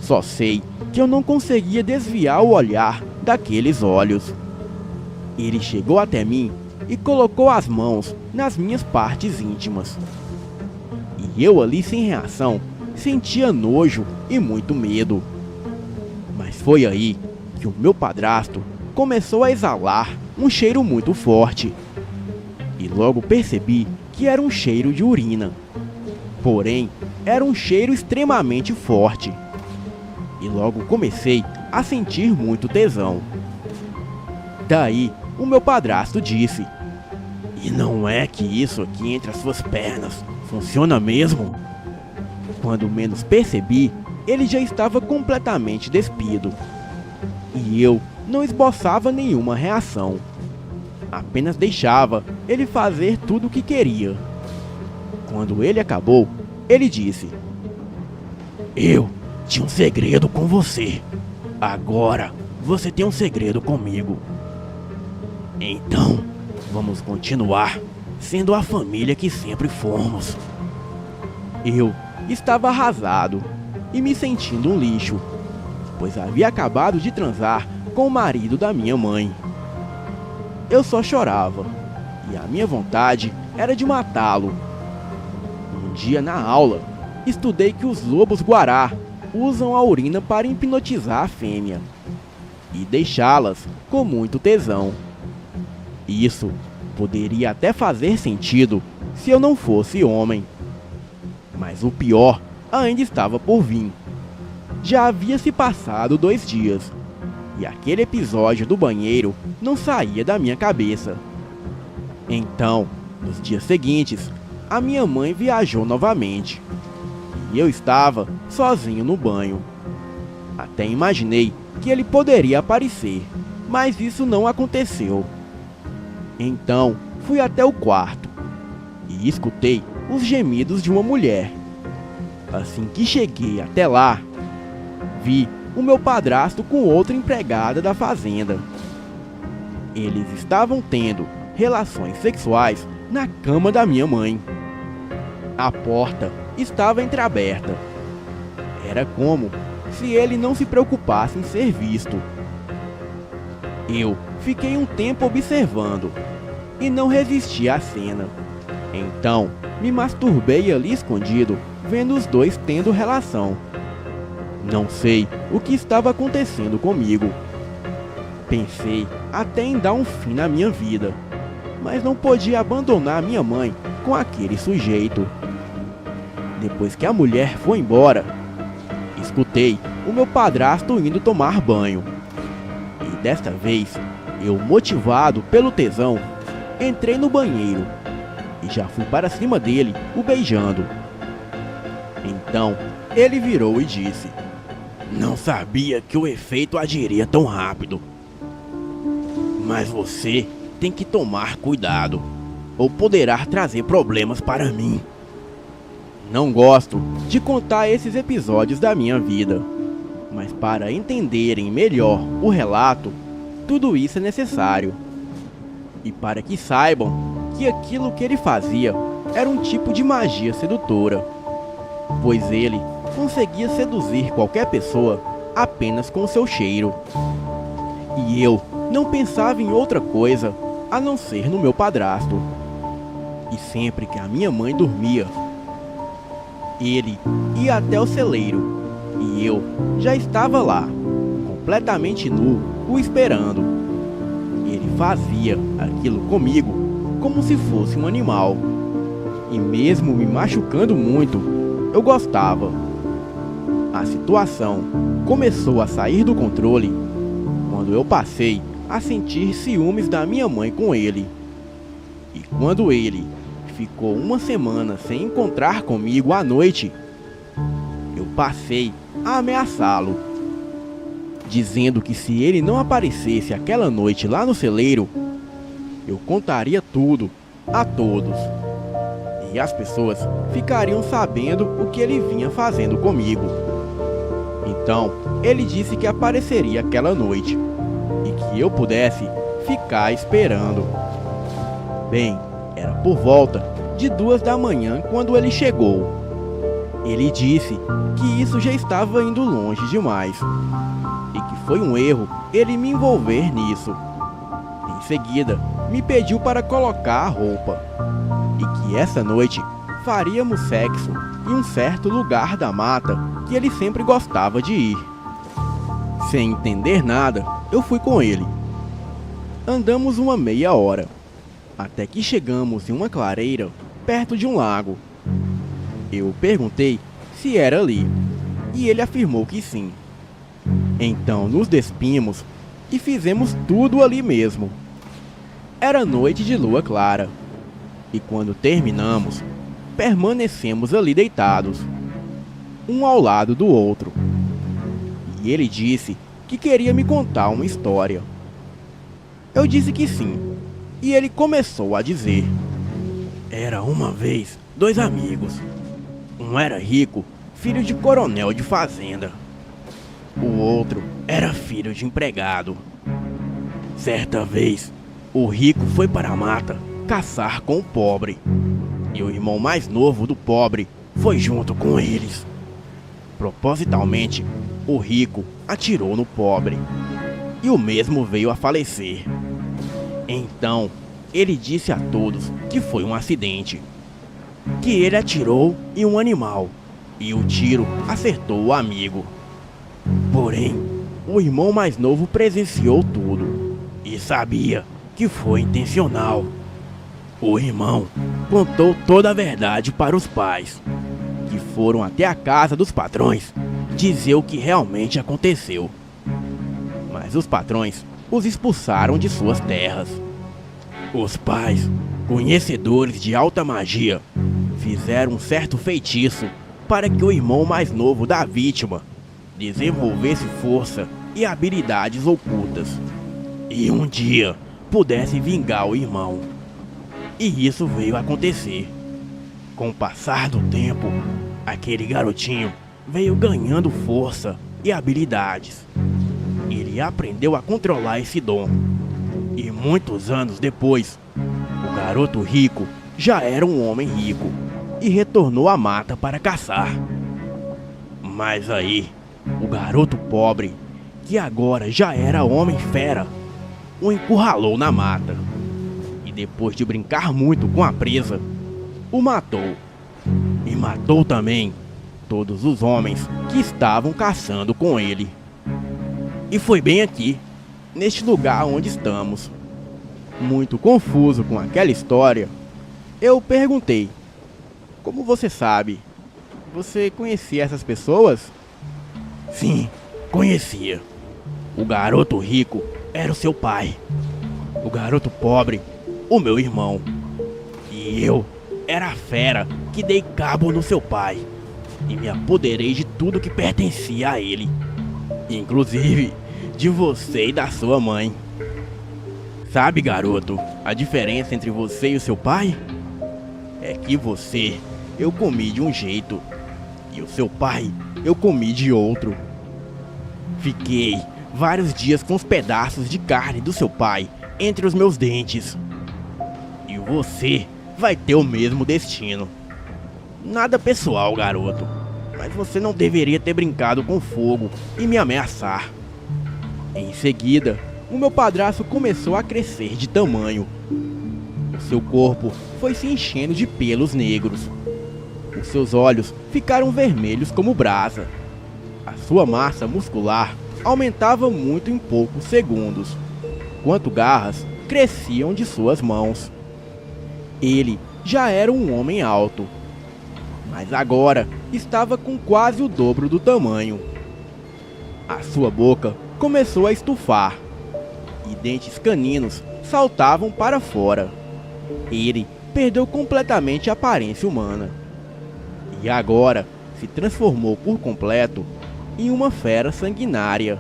Só sei que eu não conseguia desviar o olhar daqueles olhos. Ele chegou até mim e colocou as mãos nas minhas partes íntimas. E eu ali sem reação, sentia nojo e muito medo. Mas foi aí que o meu padrasto começou a exalar um cheiro muito forte. E logo percebi que era um cheiro de urina. Porém, era um cheiro extremamente forte. E logo comecei a sentir muito tesão. Daí, o meu padrasto disse: "E não é que isso aqui entre as suas pernas funciona mesmo?" Quando menos percebi, ele já estava completamente despido. E eu não esboçava nenhuma reação. Apenas deixava ele fazer tudo o que queria. Quando ele acabou, ele disse: "Eu tinha um segredo com você. Agora você tem um segredo comigo. Então, vamos continuar sendo a família que sempre fomos." Eu estava arrasado e me sentindo um lixo, pois havia acabado de transar com o marido da minha mãe. Eu só chorava e a minha vontade era de matá-lo. Um dia na aula, estudei que os lobos-guará usam a urina para hipnotizar a fêmea e deixá-las com muito tesão. Isso poderia até fazer sentido se eu não fosse homem. Mas o pior ainda estava por vir. Já havia se passado 2 dias e aquele episódio do banheiro não saía da minha cabeça. Então, nos dias seguintes, a minha mãe viajou novamente e eu estava sozinho no banho. Até imaginei que ele poderia aparecer, mas isso não aconteceu. Então, fui até o quarto e escutei os gemidos de uma mulher. Assim que cheguei até lá, vi o meu padrasto com outra empregada da fazenda. Eles estavam tendo relações sexuais na cama da minha mãe. A porta estava entreaberta. Era como se ele não se preocupasse em ser visto. Eu fiquei um tempo observando e não resisti à cena. Então, me masturbei ali escondido, vendo os dois tendo relação. Não sei o que estava acontecendo comigo. Pensei até em dar um fim na minha vida, mas não podia abandonar minha mãe com aquele sujeito. Depois que a mulher foi embora, escutei o meu padrasto indo tomar banho. E desta vez, eu, motivado pelo tesão, entrei no banheiro e já fui para cima dele, o beijando. Então, ele virou e disse: "Não sabia que o efeito agiria tão rápido. Mas você tem que tomar cuidado, ou poderá trazer problemas para mim." Não gosto de contar esses episódios da minha vida, mas para entenderem melhor o relato, tudo isso é necessário. E para que saibam que aquilo que ele fazia era um tipo de magia sedutora, pois ele conseguia seduzir qualquer pessoa apenas com seu cheiro. E eu não pensava em outra coisa a não ser no meu padrasto. E sempre que a minha mãe dormia, ele ia até o celeiro e eu já estava lá, completamente nu, o esperando. Ele fazia aquilo comigo como se fosse um animal. E mesmo me machucando muito, eu gostava. A situação começou a sair do controle quando eu passei a sentir ciúmes da minha mãe com ele. E quando ele ficou uma semana sem encontrar comigo à noite, eu passei a ameaçá-lo, dizendo que se ele não aparecesse aquela noite lá no celeiro, eu contaria tudo a todos. E as pessoas ficariam sabendo o que ele vinha fazendo comigo. Então, ele disse que apareceria aquela noite e que eu pudesse ficar esperando. Bem, era por volta de 2 da manhã quando ele chegou. Ele disse que isso já estava indo longe demais e que foi um erro ele me envolver nisso. Em seguida, me pediu para colocar a roupa e que essa noite faríamos sexo em um certo lugar da mata que ele sempre gostava de ir. Sem entender nada, eu fui com ele. Andamos uma meia hora, até que chegamos em uma clareira perto de um lago. Eu perguntei se era ali, e ele afirmou que sim. Então nos despimos e fizemos tudo ali mesmo. Era noite de lua clara, e quando terminamos, permanecemos ali deitados, um ao lado do outro. E ele disse que queria me contar uma história. Eu disse que sim, e ele começou a dizer: era uma vez 2 amigos. Um era rico, filho de coronel de fazenda. O outro era filho de empregado. Certa vez, o rico foi para a mata caçar com o pobre, e o irmão mais novo do pobre foi junto com eles. Propositalmente, o rico atirou no pobre, e o mesmo veio a falecer. Então, ele disse a todos que foi um acidente, que ele atirou em um animal, e o tiro acertou o amigo. Porém, o irmão mais novo presenciou tudo, e sabia que foi intencional. O irmão contou toda a verdade para os pais, que foram até a casa dos patrões dizer o que realmente aconteceu. Mas os patrões os expulsaram de suas terras. Os pais, conhecedores de alta magia, fizeram um certo feitiço para que o irmão mais novo da vítima desenvolvesse força e habilidades ocultas, e um dia pudesse vingar o irmão. E isso veio a acontecer. Com o passar do tempo, aquele garotinho veio ganhando força e habilidades. Ele aprendeu a controlar esse dom. E muitos anos depois, o garoto rico já era um homem rico e retornou à mata para caçar. Mas aí, o garoto pobre, que agora já era homem fera, o encurralou na mata. E depois de brincar muito com a presa, o matou. E matou também todos os homens que estavam caçando com ele. E foi bem aqui, neste lugar onde estamos. Muito confuso com aquela história, eu perguntei: como você sabe? Você conhecia essas pessoas? Sim, conhecia. O garoto rico era o seu pai. O garoto pobre, o meu irmão. E eu era a fera que dei cabo no seu pai e me apoderei de tudo que pertencia a ele, inclusive de você e da sua mãe. Sabe, garoto, a diferença entre você e o seu pai? É que você eu comi de um jeito e o seu pai eu comi de outro. Fiquei vários dias com os pedaços de carne do seu pai entre os meus dentes. E você vai ter o mesmo destino. Nada pessoal, garoto, mas você não deveria ter brincado com fogo e me ameaçar. Em seguida, o meu padrasto começou a crescer de tamanho. O seu corpo foi se enchendo de pelos negros. Os seus olhos ficaram vermelhos como brasa. A sua massa muscular aumentava muito em poucos segundos, enquanto garras cresciam de suas mãos. Ele já era um homem alto, mas agora estava com quase o dobro do tamanho. A sua boca começou a estufar e dentes caninos saltavam para fora. Ele perdeu completamente a aparência humana e agora se transformou por completo em uma fera sanguinária.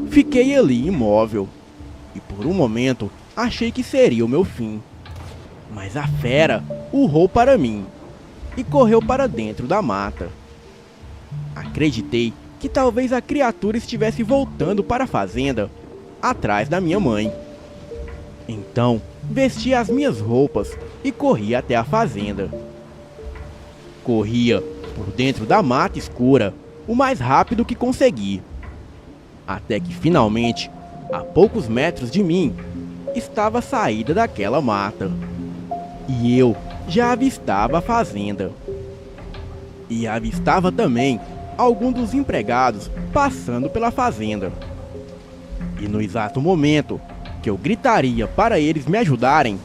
Fiquei ali imóvel e por um momento achei que seria o meu fim. Mas a fera urrou para mim e correu para dentro da mata. Acreditei que talvez a criatura estivesse voltando para a fazenda, atrás da minha mãe. Então, vesti as minhas roupas e corri até a fazenda. Corria por dentro da mata escura o mais rápido que consegui, até que finalmente, a poucos metros de mim, estava a saída daquela mata. E eu já avistava a fazenda. E avistava também alguns dos empregados passando pela fazenda. E no exato momento que eu gritaria para eles me ajudarem,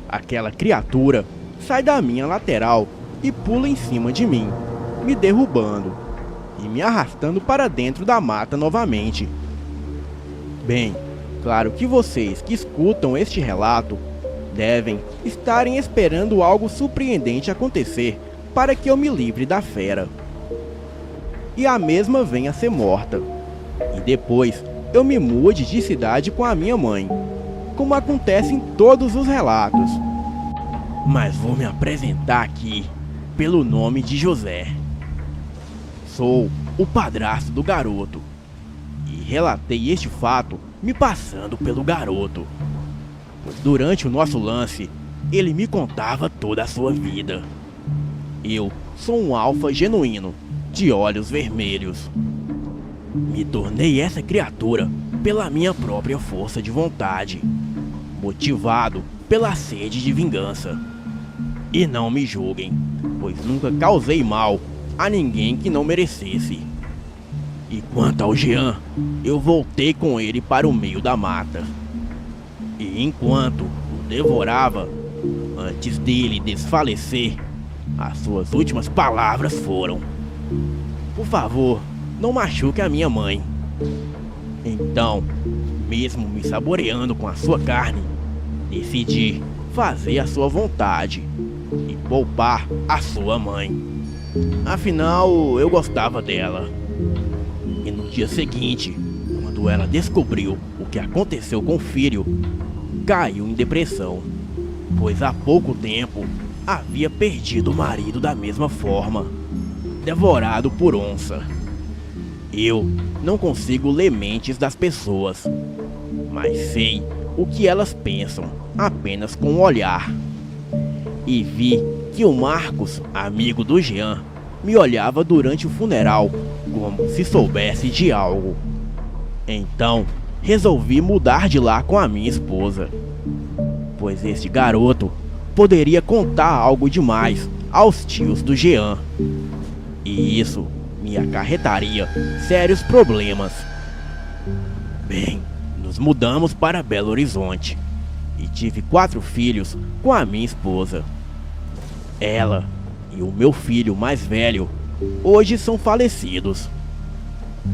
aquela criatura sai da minha lateral e pula em cima de mim, me derrubando e me arrastando para dentro da mata novamente. Bem, claro que vocês que escutam este relato devem estarem esperando algo surpreendente acontecer para que eu me livre da fera. E a mesma venha a ser morta. E depois eu me mude de cidade com a minha mãe, como acontece em todos os relatos. Mas vou me apresentar aqui pelo nome de José. Sou o padrasto do garoto e relatei este fato me passando pelo garoto, pois durante o nosso lance ele me contava toda a sua vida. Eu sou um alfa genuíno, de olhos vermelhos. Me tornei essa criatura pela minha própria força de vontade, motivado pela sede de vingança. E não me julguem, pois nunca causei mal a ninguém que não merecesse. E quanto ao Jean, eu voltei com ele para o meio da mata. E enquanto o devorava, antes dele desfalecer, as suas últimas palavras foram: "Por favor, não machuque a minha mãe." Então, mesmo me saboreando com a sua carne, decidi fazer a sua vontade e poupar a sua mãe. Afinal, eu gostava dela. E no dia seguinte, quando ela descobriu o que aconteceu com o filho, caiu em depressão, pois há pouco tempo havia perdido o marido da mesma forma, devorado por onça. Eu não consigo ler mentes das pessoas, mas sei o que elas pensam apenas com o olhar. E vi que o Marcos, amigo do Jean, me olhava durante o funeral como se soubesse de algo. Então, resolvi mudar de lá com a minha esposa, pois este garoto poderia contar algo demais aos tios do Jean, e isso me acarretaria sérios problemas. Bem, nos mudamos para Belo Horizonte e tive 4 filhos com a minha esposa. Ela e o meu filho mais velho hoje são falecidos.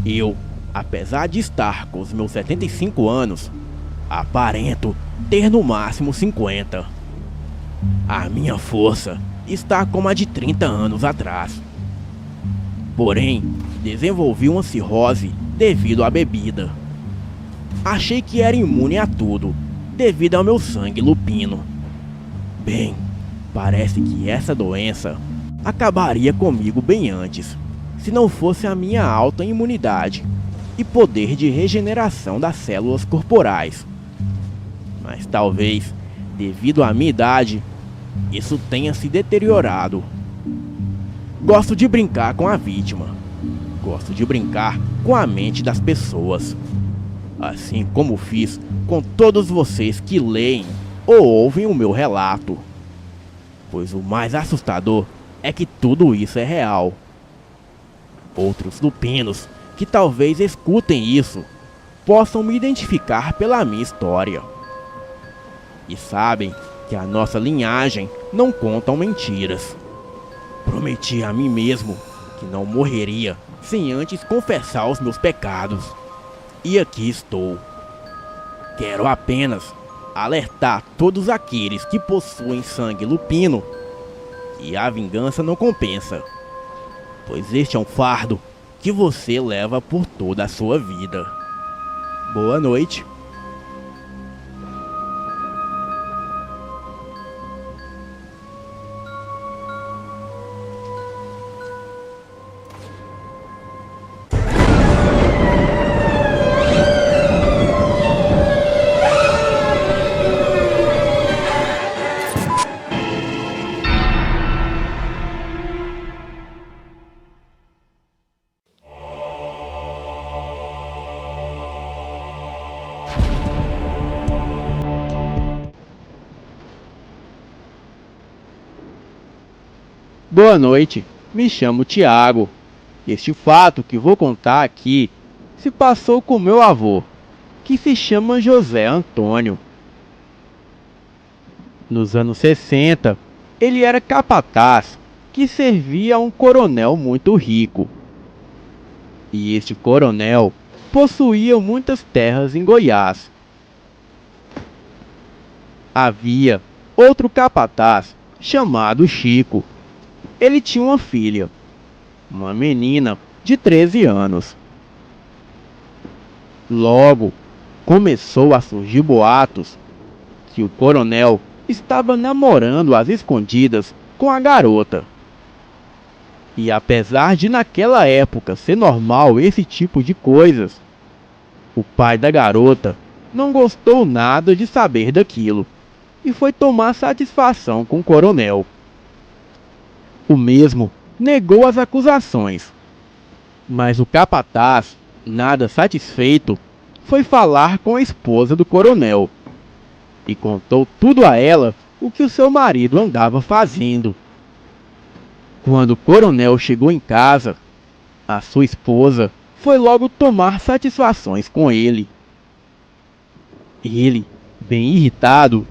Eu, apesar de estar com os meus 75 anos, aparento ter no máximo 50. A minha força está como a de 30 anos atrás. Porém, desenvolvi uma cirrose devido à bebida. Achei que era imune a tudo, devido ao meu sangue lupino. Bem, parece que essa doença acabaria comigo bem antes, se não fosse a minha alta imunidade e poder de regeneração das células corporais. Mas talvez, devido à minha idade, isso tenha se deteriorado. Gosto de brincar com a vítima. Gosto de brincar com a mente das pessoas, assim como fiz com todos vocês que leem ou ouvem o meu relato. Pois o mais assustador é que tudo isso é real. Outros lupinos que talvez escutem isso possam me identificar pela minha história. E sabem que a nossa linhagem não conta mentiras. Prometi a mim mesmo que não morreria sem antes confessar os meus pecados. E aqui estou. Quero apenas alertar todos aqueles que possuem sangue lupino que a vingança não compensa, pois este é um fardo que você leva por toda a sua vida. Boa noite. Boa noite, me chamo Tiago. Este fato que vou contar aqui se passou com meu avô, que se chama José Antônio. Nos anos 60, ele era capataz que servia a um coronel muito rico. E este coronel possuía muitas terras em Goiás. Havia outro capataz chamado Chico. Ele tinha uma filha, uma menina de 13 anos. Logo, começou a surgir boatos que o coronel estava namorando às escondidas com a garota. E apesar de naquela época ser normal esse tipo de coisas, o pai da garota não gostou nada de saber daquilo e foi tomar satisfação com o coronel. O mesmo negou as acusações, mas o capataz, nada satisfeito, foi falar com a esposa do coronel e contou tudo a ela o que o seu marido andava fazendo. Quando o coronel chegou em casa, a sua esposa foi logo tomar satisfações com ele. Ele, bem irritado,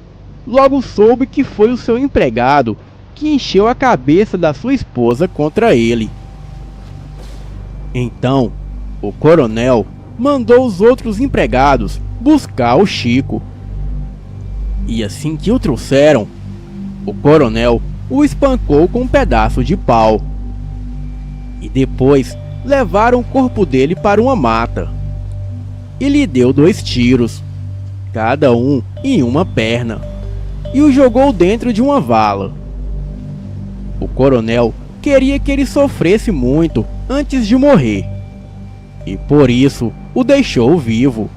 logo soube que foi o seu empregado que encheu a cabeça da sua esposa contra ele. Então, o coronel mandou os outros empregados buscar o Chico. E assim que o trouxeram, o coronel o espancou com um pedaço de pau. E depois levaram o corpo dele para uma mata. E lhe deu 2 tiros, cada um em uma perna, e o jogou dentro de uma vala. O coronel queria que ele sofresse muito antes de morrer, e por isso o deixou vivo.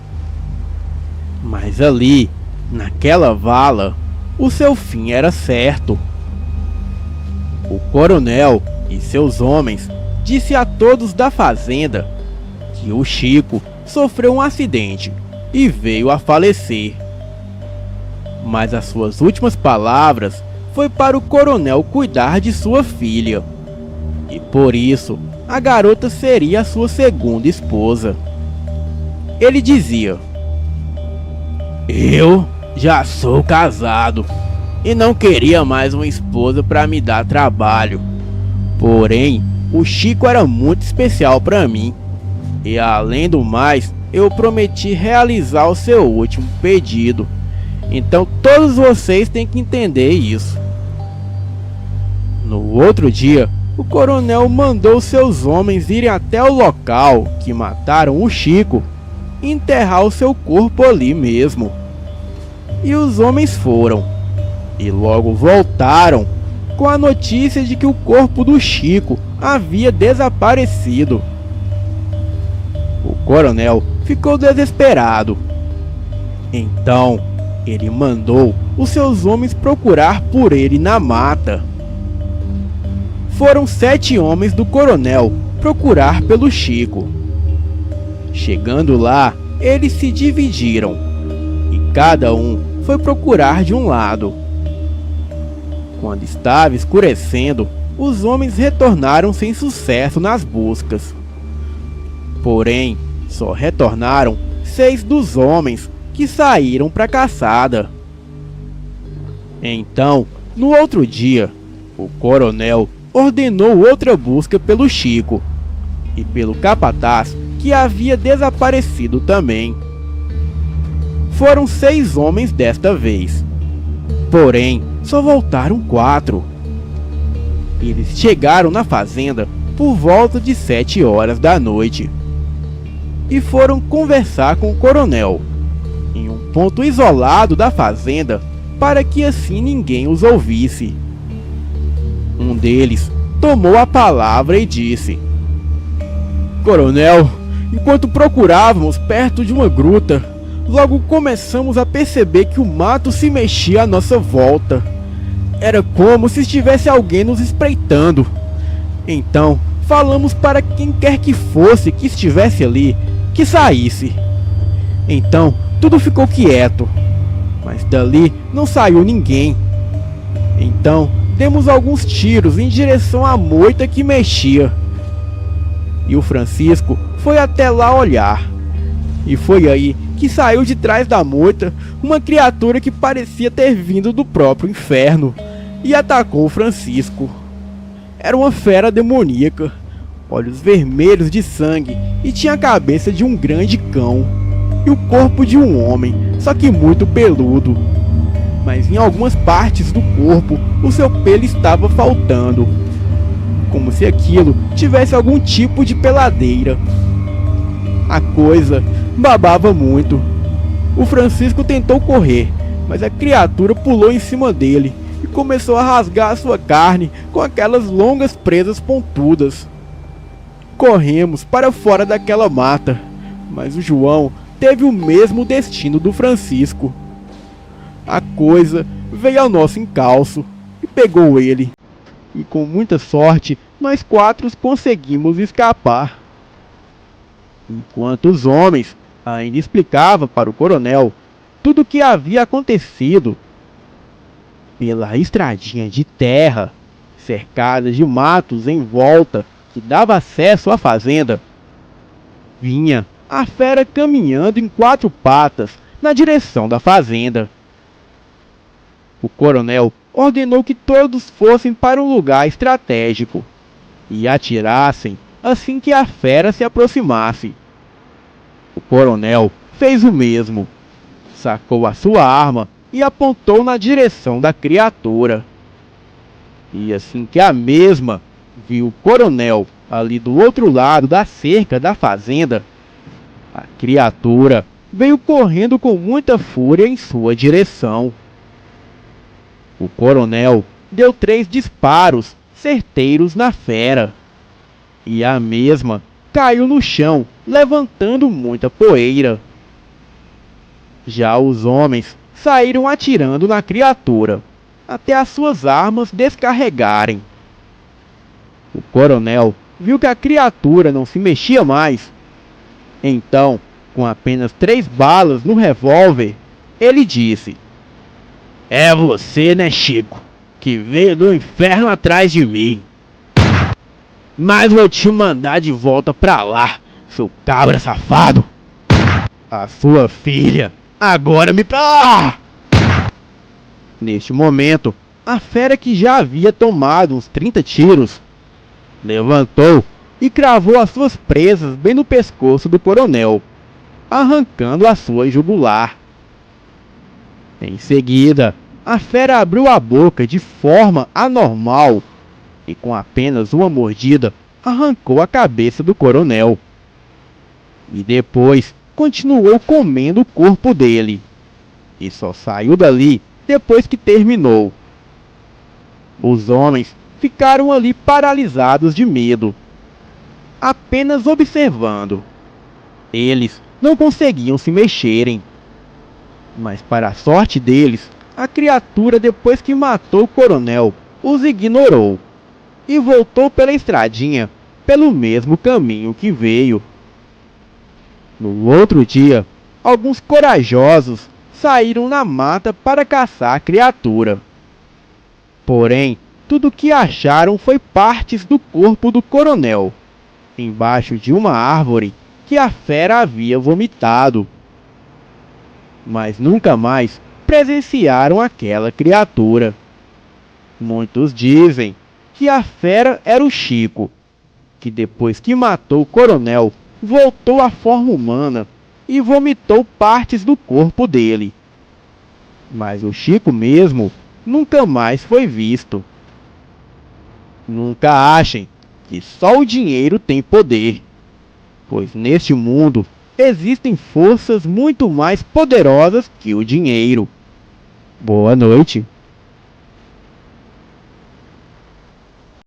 Mas ali, naquela vala, o seu fim era certo. O coronel e seus homens disse a todos da fazenda que o Chico sofreu um acidente e veio a falecer. Mas as suas últimas palavras foi para o coronel cuidar de sua filha, e por isso a garota seria a sua segunda esposa. Ele dizia: "Eu já sou casado e não queria mais uma esposa para me dar trabalho. Porém, o Chico era muito especial para mim. E além do mais, eu prometi realizar o seu último pedido. Então todos vocês têm que entender isso." No outro dia, o coronel mandou seus homens irem até o local que mataram o Chico e enterrar o seu corpo ali mesmo. E os homens foram. E logo voltaram com a notícia de que o corpo do Chico havia desaparecido. O coronel ficou desesperado. Então, ele mandou os seus homens procurar por ele na mata. Foram 7 homens do coronel procurar pelo Chico. Chegando lá, eles se dividiram e cada um foi procurar de um lado. Quando estava escurecendo, os homens retornaram sem sucesso nas buscas. Porém, só retornaram 6 dos homens que saíram para a caçada. Então, no outro dia, o coronel ordenou outra busca pelo Chico e pelo capataz que havia desaparecido também. Foram 6 homens desta vez. Porém, só voltaram 4. Eles chegaram na fazenda por volta de 7 horas da noite e foram conversar com o coronel em um ponto isolado da fazenda para que assim ninguém os ouvisse. Um deles tomou a palavra e disse: "Coronel, enquanto procurávamos perto de uma gruta, logo começamos a perceber que o mato se mexia à nossa volta. Era como se estivesse alguém nos espreitando. Então, falamos para quem quer que fosse que estivesse ali, que saísse. Então, tudo ficou quieto, mas dali não saiu ninguém. Então, demos alguns tiros em direção à moita que mexia. E o Francisco foi até lá olhar. E foi aí que saiu de trás da moita uma criatura que parecia ter vindo do próprio inferno e atacou o Francisco. Era uma fera demoníaca, olhos vermelhos de sangue e tinha a cabeça de um grande cão e o corpo de um homem, só que muito peludo. Mas em algumas partes do corpo o seu pelo estava faltando, como se aquilo tivesse algum tipo de peladeira. A coisa babava muito. O Francisco tentou correr, mas a criatura pulou em cima dele e começou a rasgar a sua carne com aquelas longas presas pontudas. Corremos para fora daquela mata, mas o João teve o mesmo destino do Francisco. A coisa veio ao nosso encalço e pegou ele, e com muita sorte nós quatro conseguimos escapar. Enquanto os homens ainda explicavam para o coronel tudo o que havia acontecido, pela estradinha de terra, cercada de matos em volta que dava acesso à fazenda, vinha a fera caminhando em 4 patas na direção da fazenda. O coronel ordenou que todos fossem para um lugar estratégico e atirassem assim que a fera se aproximasse. O coronel fez o mesmo, sacou a sua arma e apontou na direção da criatura. E assim que a mesma viu o coronel ali do outro lado da cerca da fazenda, a criatura veio correndo com muita fúria em sua direção. O coronel deu 3 disparos certeiros na fera, e a mesma caiu no chão, levantando muita poeira. Já os homens saíram atirando na criatura, até as suas armas descarregarem. O coronel viu que a criatura não se mexia mais. Então, com apenas 3 balas no revólver, ele disse: "É você, né, Chico, que veio do inferno atrás de mim. Mas vou te mandar de volta pra lá, seu cabra safado. A sua filha agora me... Ah!" Neste momento, a fera, que já havia tomado uns 30 tiros, levantou e cravou as suas presas bem no pescoço do coronel, arrancando a sua jugular. Em seguida, a fera abriu a boca de forma anormal e com apenas uma mordida arrancou a cabeça do coronel. E depois continuou comendo o corpo dele, e só saiu dali depois que terminou. Os homens ficaram ali paralisados de medo, apenas observando. Eles não conseguiam se mexerem. Mas para a sorte deles, a criatura, depois que matou o coronel, os ignorou e voltou pela estradinha, pelo mesmo caminho que veio. No outro dia, alguns corajosos saíram na mata para caçar a criatura. Porém, tudo o que acharam foi partes do corpo do coronel, embaixo de uma árvore que a fera havia vomitado. Mas nunca mais presenciaram aquela criatura. Muitos dizem que a fera era o Chico, que depois que matou o coronel, voltou à forma humana e vomitou partes do corpo dele. Mas o Chico mesmo nunca mais foi visto. Nunca achem que só o dinheiro tem poder, pois neste mundo existem forças muito mais poderosas que o dinheiro. Boa noite.